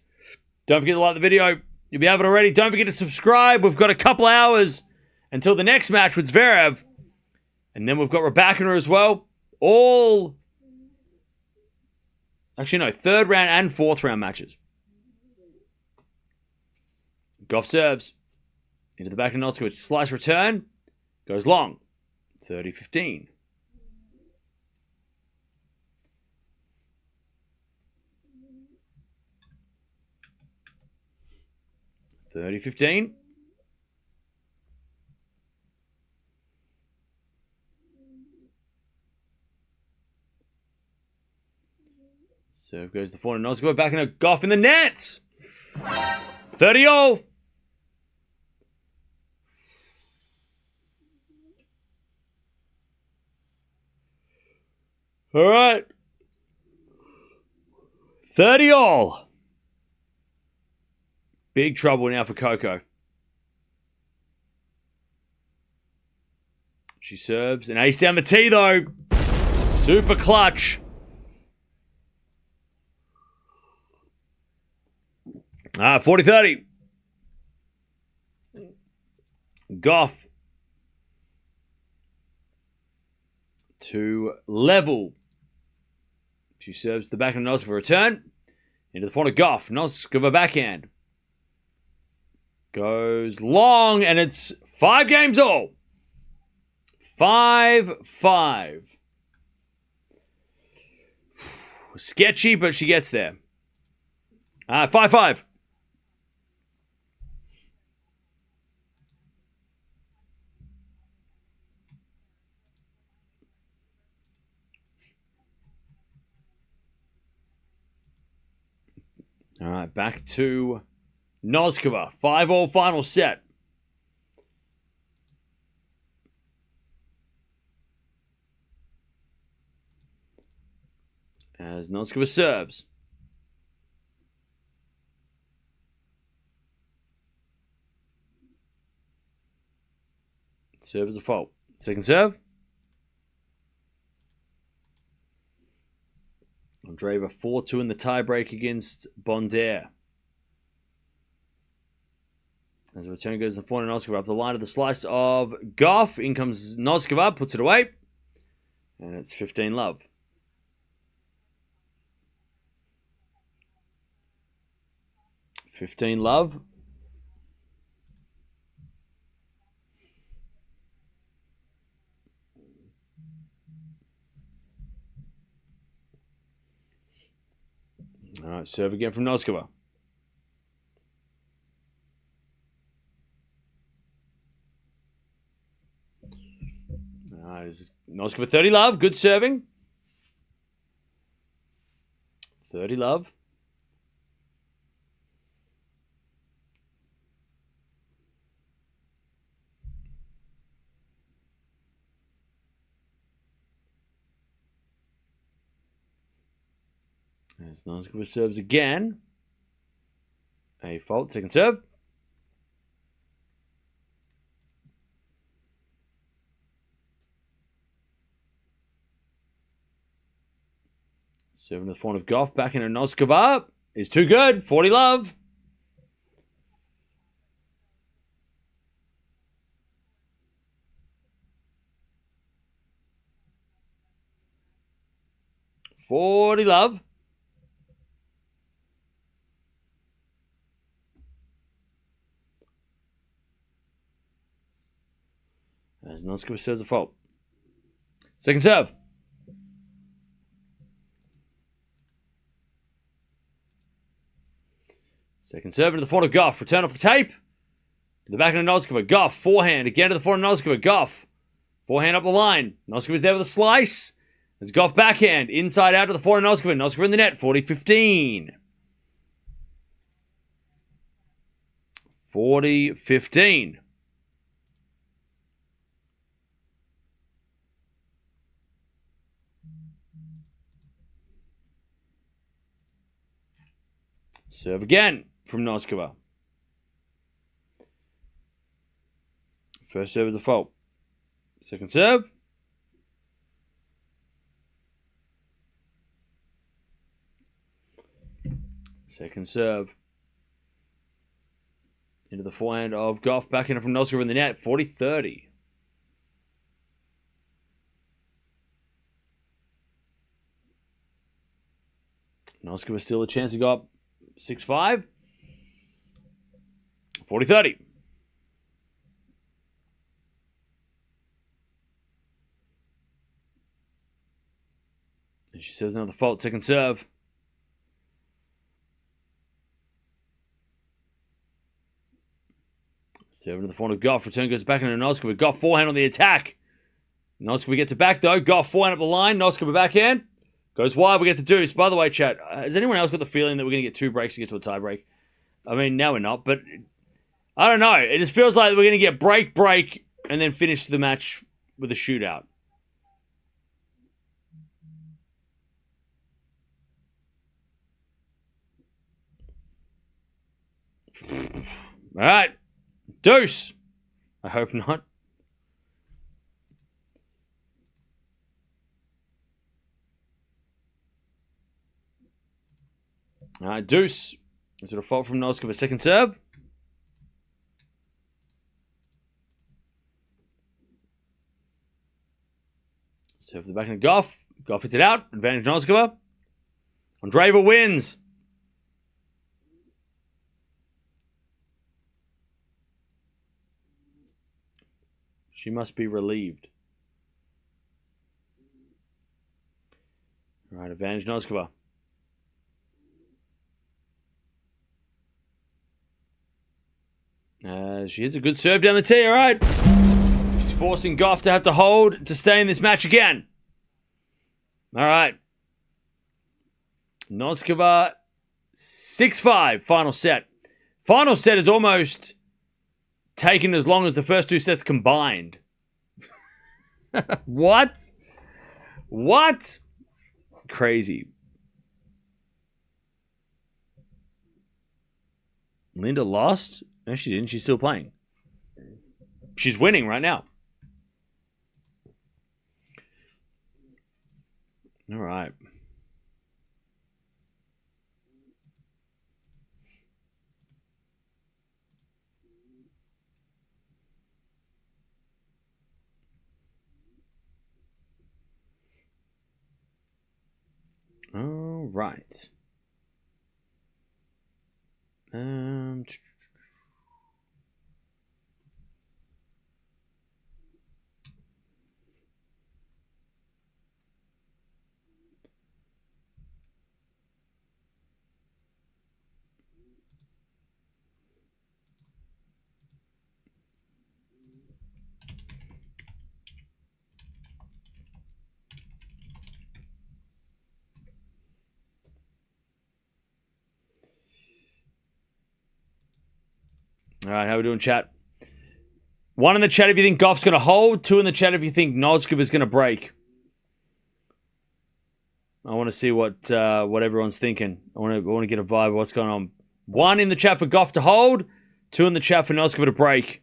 Don't forget to like the video. If you haven't already, don't forget to subscribe. We've got a couple hours until the next match with Zverev. And then we've got Raducanu as well. Third round and fourth round matches. Gauff serves. Into the back of Noskova. Slice return. Goes long. 30-15. Serve goes the forehand. Noskova back in a Gauff in the nets. 30-all. All right. 30-all. Big trouble now for Coco. She serves. An ace down the tee, though. Super clutch. Ah, 40-30. Gauff. To level. She serves the backhand of Noskova for a return. Into the front of Gauff. Noskova backhand. Goes long, and it's 5 games all. 5-5. Sketchy, but she gets there. 5-5. All right, back to Noskova. 5-all final set. As Noskova serves. Serve is a fault. Second serve. Andreeva 4-2 in the tiebreak against Bonder. As the return goes in the forehand, Noskova up the line of the slice of Gauff. In comes Noskova, puts it away. And it's 15 love. $15 love. All right, serve again from Noskova. All right, this is Noskova 30 love. Good serving. 30 love. As Noskova serves again. A fault, second serve. Serving to the front of Gauff, back into Noskova. Is too good, 40 love. $40 love. As Noskova serves a fault. Second serve. Second serve into the front of Gauff. Return off the tape. To the back of Noskova. Gauff, forehand. Again to the front of Noskova. Gauff. Forehand up the line. Noskova's there with a slice. There's Gauff backhand. Inside out to the front of Noskova. Noskova in the net. 40-15. 40-15. Serve again from Noskova. First serve is a fault. Second serve. Second serve. Into the forehand of Gauff. Back in from Noskova in the net. 40-30. Noskova still a chance to go up 6-5. 40-30. And she serves another fault. Second serve. Serving to the front of Gauff. Return goes back into Noskova. Gauff forehand on the attack. Noskova gets it back though. Gauff forehand up the line. Noskova backhand. Goes wide. We get the deuce. By the way, chat, has anyone else got the feeling that we're going to get 2 breaks to get to a tie break? I mean, now we're not, but I don't know. It just feels like we're going to get break, and then finish the match with a shootout. All right. Deuce. I hope not. All right, deuce. Is it a fault from Noskova? Second serve. Serve the back of Gauff. Gauff hits it out. Advantage Noskova. Andreeva wins. She must be relieved. All right, advantage Noskova. She hits a good serve down the tee, all right. She's forcing Gauff to have to hold to stay in this match again. All right. Noskova, 6-5, final set. Final set is almost taken as long as the first 2 sets combined. What? What? Crazy. Linda lost? No, she didn't. She's still playing. She's winning right now. All right. All right. All right, how we doing, chat? 1 in the chat if you think Gauff's going to hold. 2 in the chat if you think Noskova's going to break. I want to see what everyone's thinking. I want to get a vibe of what's going on. 1 in the chat for Gauff to hold. 2 in the chat for Noskova to break.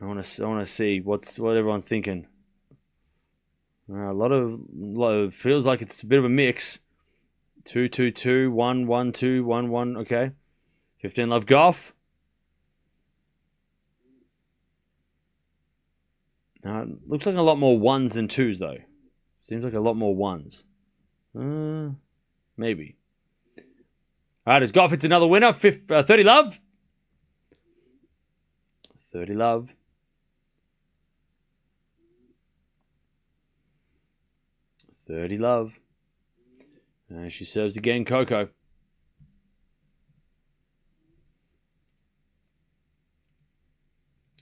I want to see what everyone's thinking. A lot of feels like it's a bit of a mix. 2-2-2, 1-1-2, 1-1. Okay, 15 love Gauff. Looks like a lot more 1s than 2s though. Seems like a lot more 1s. Maybe. All right, as Gauff hits another winner. 30 love. 30 love. 30 love. She serves again, Coco.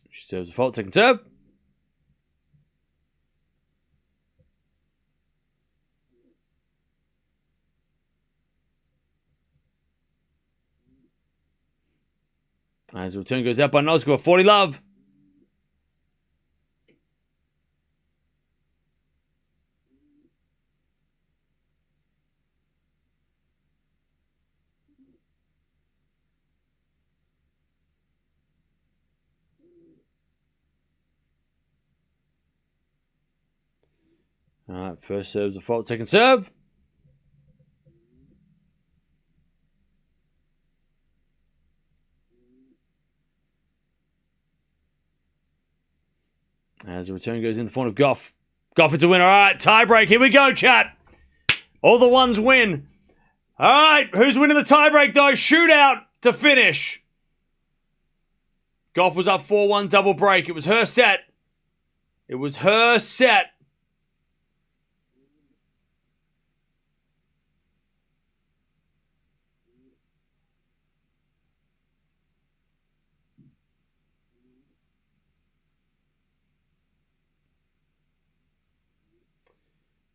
She serves a fault, second serve. As the return goes out by Noskova, 40 love. All right, first serve's a fault, second serve. As the return goes in the form of Gauff. Gauff, it's a winner. All right, tie break. Here we go, chat. All the 1s win. All right, who's winning the tie break, though? Shootout to finish. Gauff was up 4-1 double break. It was her set. It was her set.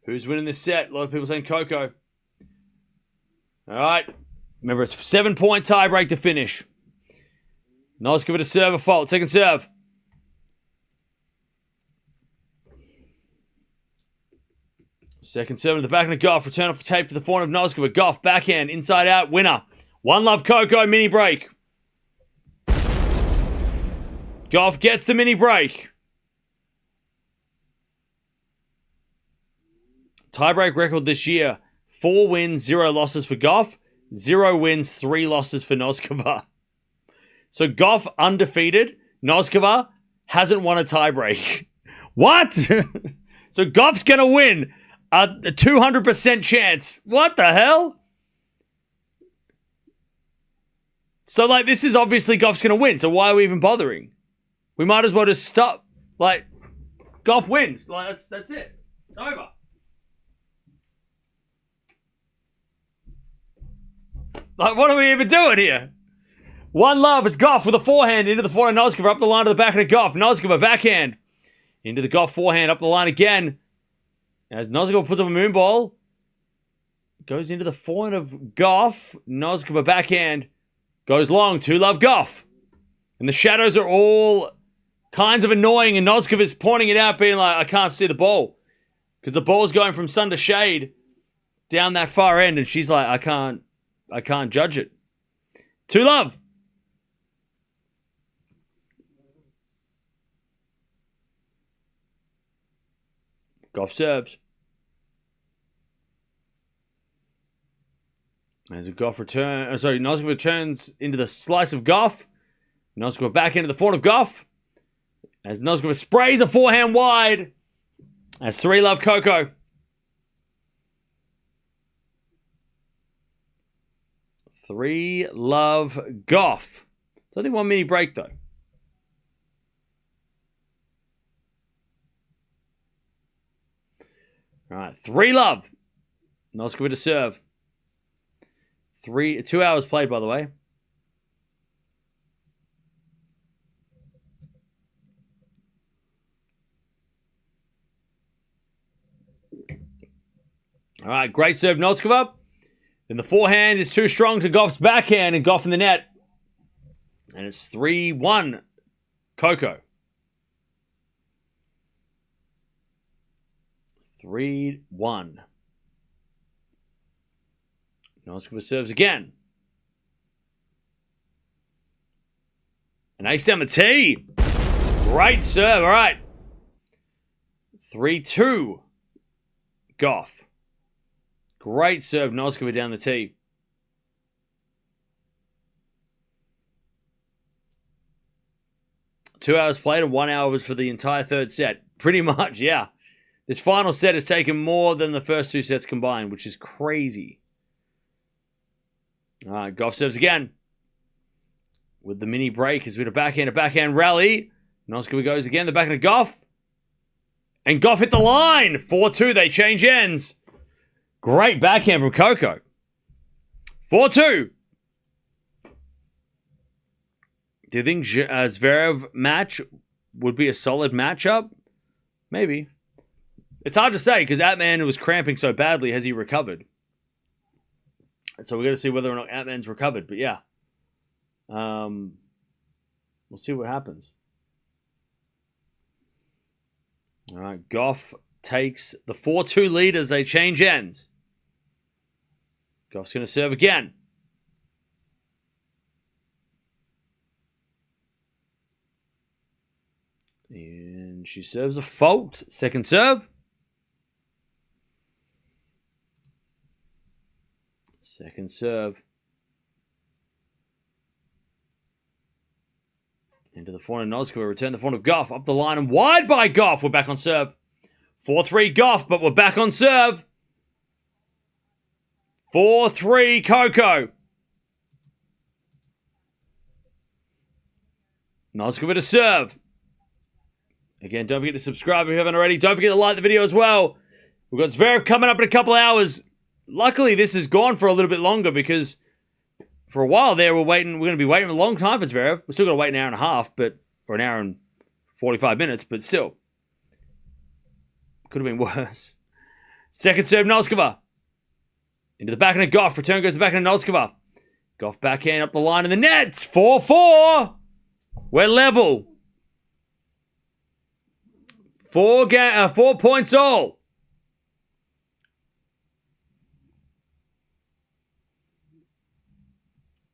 Who's winning this set? A lot of people saying Coco. All right. Remember, it's 7-point tiebreak to finish. Noskova to serve a fault. Second serve. Second serve in the back of the Gauff. Return off tape to the forehand of Noskova. Gauff, backhand, inside out, winner. 1 love Coco, mini break. Gauff gets the mini break. Tiebreak record this year, 4 wins, 0 losses for Gauff, 0 wins, 3 losses for Noskova. So Gauff undefeated, Noskova hasn't won a tiebreak. What? So Gauff's going to win a 200% chance. What the hell? So, like, this is obviously Gauff's going to win, so why are we even bothering? We might as well just stop. Like, Gauff wins. Like, that's it. It's over. Like, what are we even doing here? 1 love is Gauff with a forehand into the forehand. Noskova up the line to the back of the Gauff. Noskova backhand into the Gauff forehand up the line again. As Noskova puts up a moon ball. Goes into the forehand of Gauff. Noskova backhand. Goes long. 2 love Gauff. And the shadows are all kinds of annoying. And Noskova's pointing it out being like, I can't see the ball. Because the ball's going from sun to shade down that far end. And she's like, I can't judge it. 2 love. Gauff serves. As a Gauff return, Noskova returns into the slice of Gauff. Noskova back into the forehand of Gauff. As Noskova sprays a forehand wide. As 3 love Coco. 3 love Gauff. It's only 1 mini break though. All right, 3 love. Noskova to serve. 2 hours played, by the way. All right, great serve, Noskova. Then the forehand is too strong to Gauff's backhand, and Gauff in the net. And it's 3-1 Coco. 3-1. Noskova serves again. An ace down the tee. Great serve. All right. 3-2. Gauff. Great serve. Noskova down the tee. Two hours played and 1 hour was for the entire third set. Pretty much, yeah. This final set has taken more than the first two sets combined, which is crazy. All right, Gauff serves again. With the mini break as with a backhand rally. Noskova goes again, the backhand of Gauff. And Gauff hit the line. 4-2, they change ends. Great backhand from Coco. 4-2. Do you think Zverev match would be a solid matchup? Maybe. It's hard to say because that man was cramping so badly. Has he recovered? So we're going to see whether or not Ant-Man's recovered. But yeah. We'll see what happens. All right. Gauff takes the 4-2 lead as they change ends. Gauff's going to serve again. And she serves a fault. Second serve. Second serve. Into the forehand of Noskova. Return the forehand of Gauff. Up the line and wide by Gauff. We're back on serve. 4-3 Gauff, but we're back on serve. 4-3 Coco. Noskova to serve. Again, don't forget to subscribe if you haven't already. Don't forget to like the video as well. We've got Zverev coming up in a couple of hours. Luckily, this has gone for a little bit longer because for a while there, we're going to be waiting a long time for Zverev. We're still going to wait an hour and a half, or an hour and 45 minutes, but still. Could have been worse. Second serve, Noskova. Into the backhand of Gauff. Return goes the backhand of Noskova. Gauff backhand up the line in the nets. 4-4. We're level. 4 points all.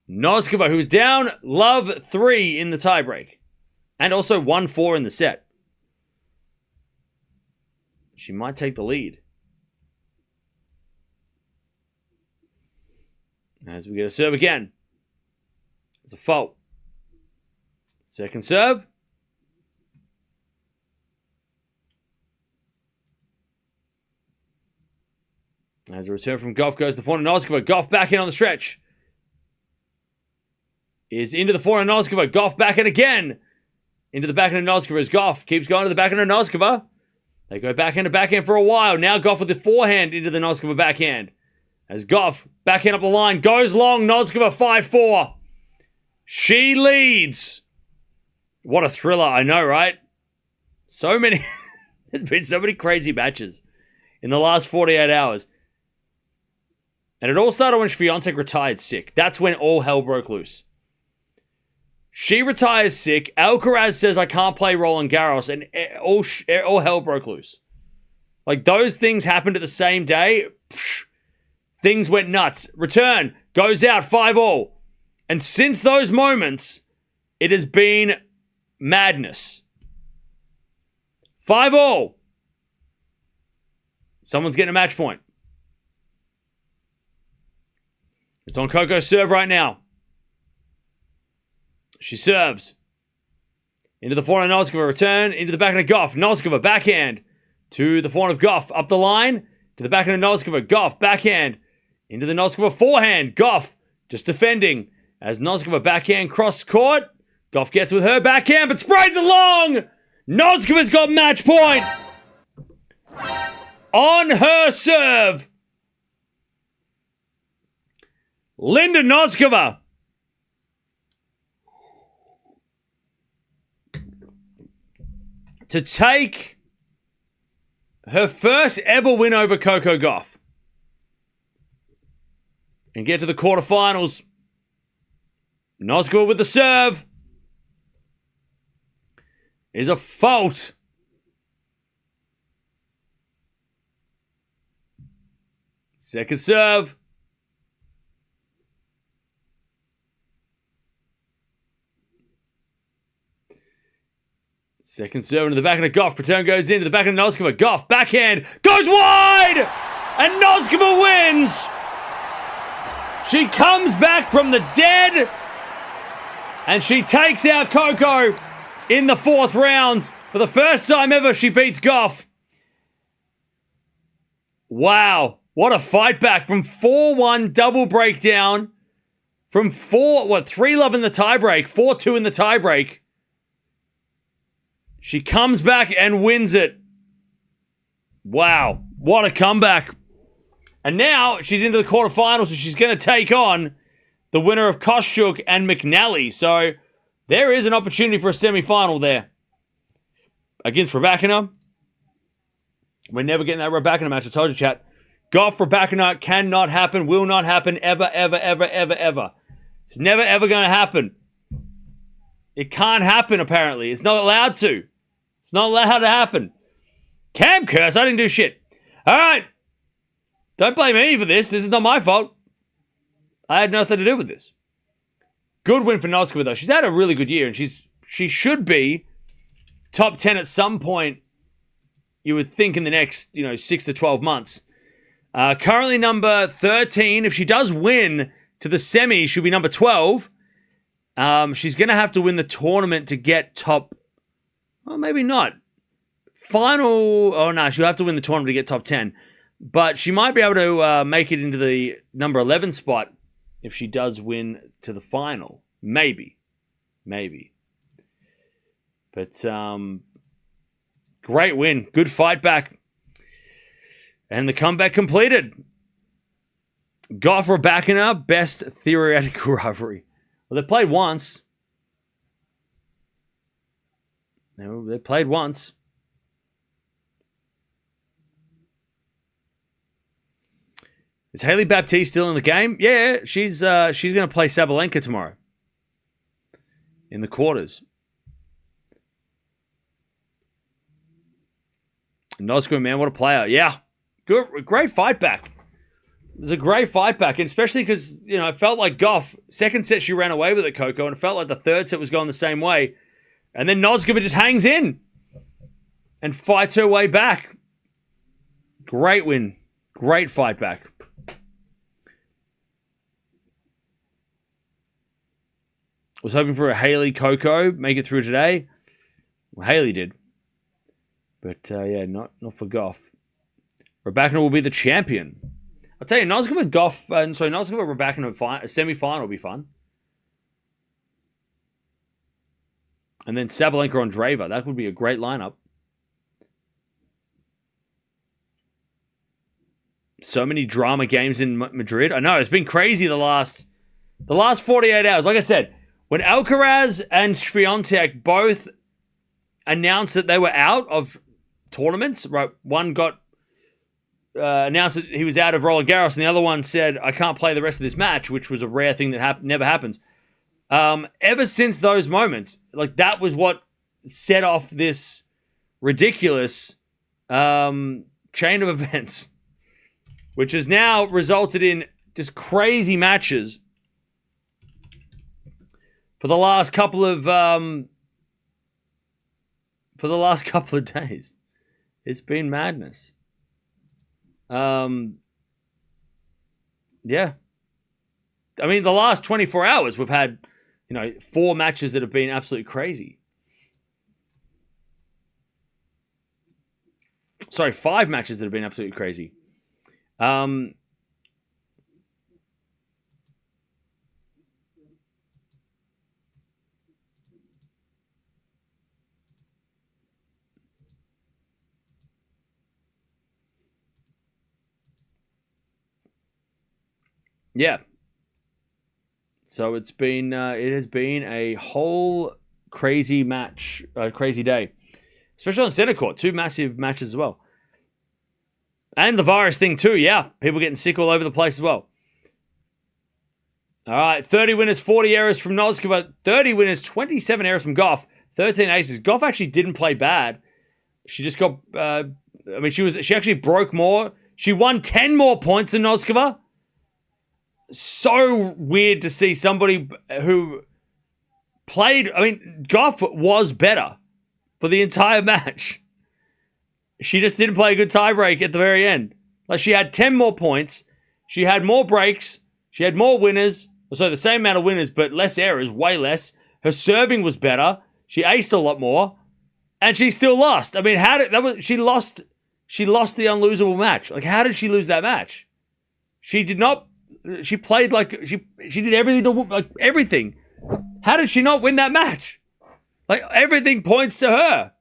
Noskova, who's down love 3 in the tiebreak. And also 1-4 in the set. She might take the lead. As we get a serve again. It's a fault. Second serve. As a return from Gauff goes the forehand of Noskova. Gauff back in on the stretch. Is into the forehand of Noskova. Gauff back in again. Into the backhand of Noskova as Gauff keeps going to the backhand of Noskova. They go backhand to backhand for a while. Now Gauff with the forehand into the Noskova backhand. As Gauff backhand up the line. Goes long. Noskova 5-4. She leads. What a thriller. I know, right? So many. There's been so many crazy matches in the last 48 hours. And it all started when Swiatek retired sick. That's when all hell broke loose. She retires sick. Alcaraz says, I can't play Roland Garros. And all hell broke loose. Like, those things happened at the same day. Psh, things went nuts. Return. Goes out 5-all. And since those moments, it has been madness. 5-all. Someone's getting a match point. It's on Coco's serve right now. She serves. Into the forehand of Noskova. Return. Into the backhand of Gauff. Noskova backhand. To the forehand of Gauff. Up the line. To the backhand of Noskova. Gauff backhand. Into the Noskova forehand. Gauff just defending. As Noskova backhand cross court. Gauff gets with her backhand but sprays it long. Noskova's got match point. On her serve. Linda Noskova. To take her first ever win over Coco Gauff. And get to the quarterfinals. Noskova with the serve. Is a fault. Second serve. Second serve into the back of the Gauff. Return goes into the back of Noskova. Gauff, backhand, goes wide! And Noskova wins! She comes back from the dead. And she takes out Coco in the fourth round. For the first time ever, she beats Gauff. Wow. What a fight back from 4-1 double breakdown. From 3-love in the tiebreak. 4-2 in the tiebreak. She comes back and wins it. Wow. What a comeback. And now she's into the quarterfinals, so she's going to take on the winner of Kostyuk and McNally. So there is an opportunity for a semi-final there. Against Raducanu. We're never getting that Raducanu match. I told you, chat. Gauff Raducanu cannot happen, will not happen, ever, ever, ever, ever, ever. It's never, ever going to happen. It can't happen, apparently. It's not allowed to. It's not allowed to happen. Cam curse, I didn't do shit. All right. Don't blame me for this. This is not my fault. I had nothing to do with this. Good win for Noskova, though. She's had a really good year, and she should be top 10 at some point, you would think, in the next 6 to 12 months. Currently number 13. If she does win to the semis, she'll be number 12. She's going to have to win the tournament to get top... Well, maybe not. Final... Oh, no. She'll have to win the tournament to get top 10. But she might be able to make it into the number 11 spot if she does win to the final. Maybe. But, great win. Good fight back. And the comeback completed. Gauff Raducanu, best theoretical rivalry. Well, they played once. They played once. Is Haley Baptiste still in the game? Yeah, she's going to play Sabalenka tomorrow in the quarters. Noskova, man, what a player. Yeah, good, great fight back. It was a great fight back, and especially because, it felt like Gauff, second set she ran away with it, Coco, and it felt like the third set was going the same way. And then Noskova just hangs in and fights her way back. Great win. Great fight back. Was hoping for a Haley Coco make it through today. Well, Haley did. But, not for Gauff. Raducanu will be the champion. I'll tell you, Noskova Raducanu semi-final will be fun. And then Sabalenka Andreeva. That would be a great lineup. So many drama games in Madrid. I know, it's been crazy the last 48 hours. Like I said, when Alcaraz and Swiatek both announced that they were out of tournaments, right? One got announced that he was out of Roland Garros, and the other one said, I can't play the rest of this match, which was a rare thing that never happens. Ever since those moments, that was what set off this ridiculous chain of events, which has now resulted in just crazy matches for the last couple of days. It's been madness. Yeah. I mean, the last 24 hours, we've had, 4 matches that have been absolutely crazy. Sorry, 5 matches that have been absolutely crazy. Yeah. So it has been a whole crazy match, crazy day. Especially on center court. 2 massive matches as well. And the virus thing too, yeah. People getting sick all over the place as well. All right, 30 winners, 40 errors from Noskova. 30 winners, 27 errors from Gauff. 13 aces. Gauff actually didn't play bad. She just got... she actually broke more. She won 10 more points than Noskova. So weird to see somebody who played... Gauff was better for the entire match. She just didn't play a good tiebreak at the very end. Like, she had 10 more points. She had more breaks. She had more winners. So the same amount of winners, but less errors, way less. Her serving was better. She aced a lot more. And she still lost. She lost the unlosable match. Like, how did she lose that match? She did not... She played like... She did everything. How did she not win that match? Like, everything points to her.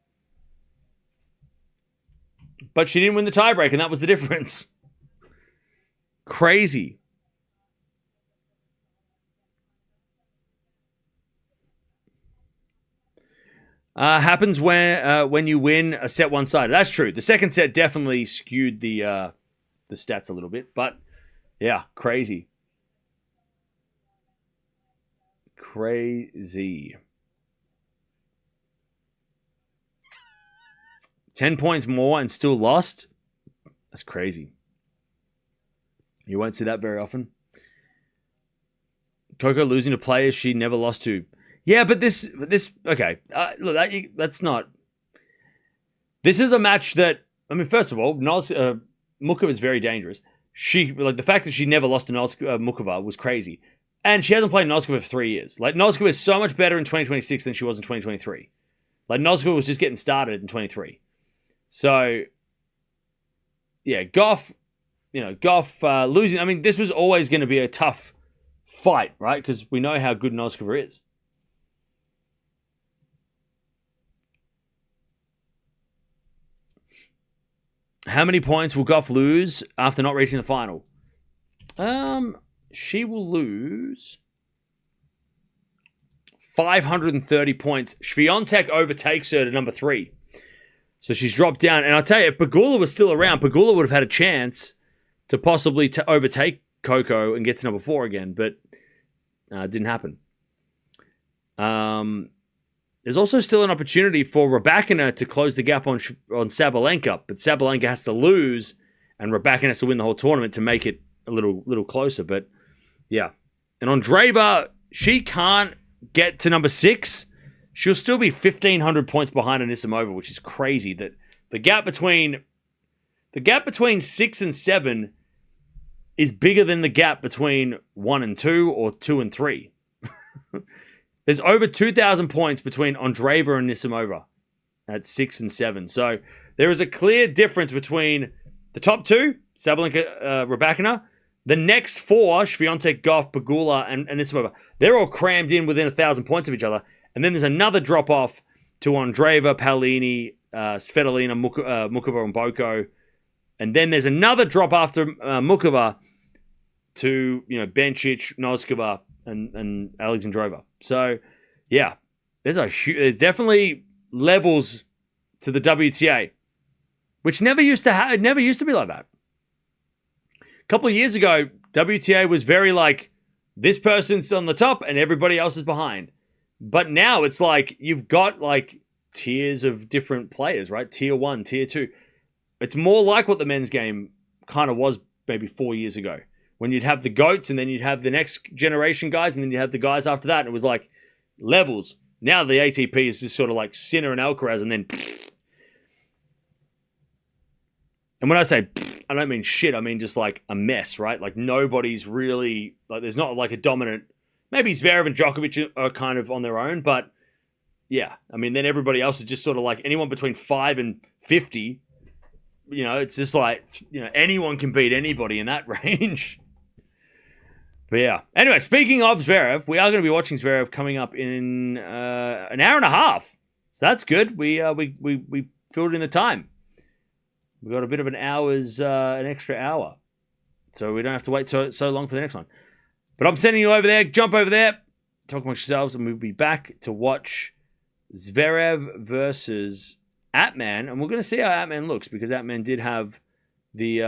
But she didn't win the tiebreak, and that was the difference. Crazy. Happens when you win a set one-sided. That's true. The second set definitely skewed the stats a little bit, but yeah, crazy. Crazy. 10 points more and still lost? That's crazy. You won't see that very often. Coco losing to players she never lost to. Yeah, but this okay. Look, that's not... This is a match that... first of all, Mukova is very dangerous. The fact that she never lost to Mukova was crazy. And she hasn't played Noskova for 3 years. Like, Noskova is so much better in 2026 than she was in 2023. Like, Noskova was just getting started in 23. So, yeah, Gauff losing. This was always going to be a tough fight, right? Because we know how good Noskova is. How many points will Gauff lose after not reaching the final? She will lose 530 points. Swiatek overtakes her to number 3. So she's dropped down. And I'll tell you, if Pegula was still around, Pegula would have had a chance to possibly overtake Coco and get to number 4 again. But it didn't happen. There's also still an opportunity for Raducanu to close the gap on Sabalenka. But Sabalenka has to lose, and Raducanu has to win the whole tournament to make it a little closer. But, yeah. And Andreeva, she can't get to number 6. She'll still be 1,500 points behind Anisimova, which is crazy. That the gap between 6 and 7 is bigger than the gap between 1 and 2 or 2 and 3. There's over 2,000 points between Andreeva and Anisimova at 6 and 7. So there is a clear difference between the top 2, Sabalenka, Raducanu. The next 4, Swiatek, Gauff, Pegula, and Anisimova, they're all crammed in within 1,000 points of each other. And then there's another drop-off to Andreeva, Paolini, Svitolina, Mukova, and Boko. And then there's another drop after Mukova to, Bencic, Noskova, and Alexandrova. So, yeah, there's definitely levels to the WTA, which never used to be like that. A couple of years ago, WTA was very like, this person's on the top and everybody else is behind. But now it's like you've got like tiers of different players, right? Tier 1, Tier 2. It's more like what the men's game kind of was maybe 4 years ago, when you'd have the GOATs and then you'd have the next generation guys and then you'd have the guys after that. And it was like levels. Now the ATP is just sort of like Sinner and Alcaraz and then... And when I say I don't mean shit, I mean just like a mess, right? Like nobody's really... like there's not like a dominant... Maybe Zverev and Djokovic are kind of on their own, but yeah. Then everybody else is just sort of like anyone between 5 and 50. It's just like, anyone can beat anybody in that range. But yeah. Anyway, speaking of Zverev, we are going to be watching Zverev coming up in an hour and a half. So that's good. We filled in the time. We got a bit of an extra hour. So we don't have to wait so long for the next one. But I'm sending you over there. Jump over there. Talk amongst yourselves. And we'll be back to watch Zverev versus Atman. And we're going to see how Atman looks. Because Atman did have the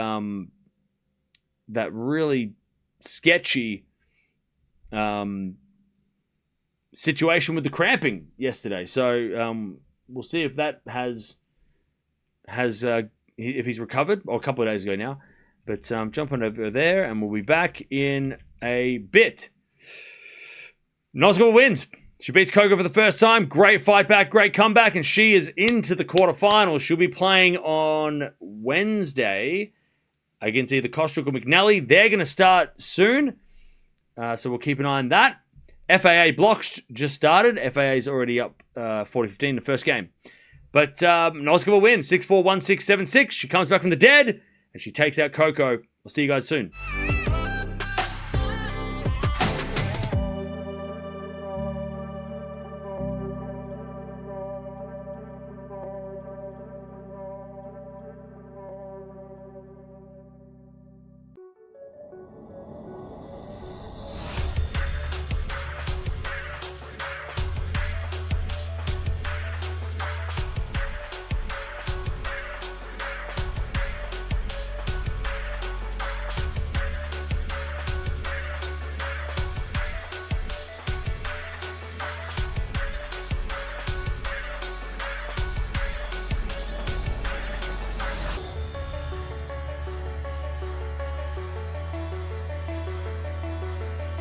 that really sketchy situation with the cramping yesterday. So we'll see if that has if he's recovered, or a couple of days ago now. But jumping over there, and we'll be back in a bit. Noskova wins. She beats Coco for the first time. Great fight back, great comeback, and she is into the quarterfinals. She'll be playing on Wednesday against either Kostruk or McNally. They're going to start soon, so we'll keep an eye on that. FAA blocks just started. FAA is already up 40-15 in the first game. But Noskova wins 6-4, 1-6, 7-6. She comes back from the dead, and she takes out Coco. I'll see you guys soon.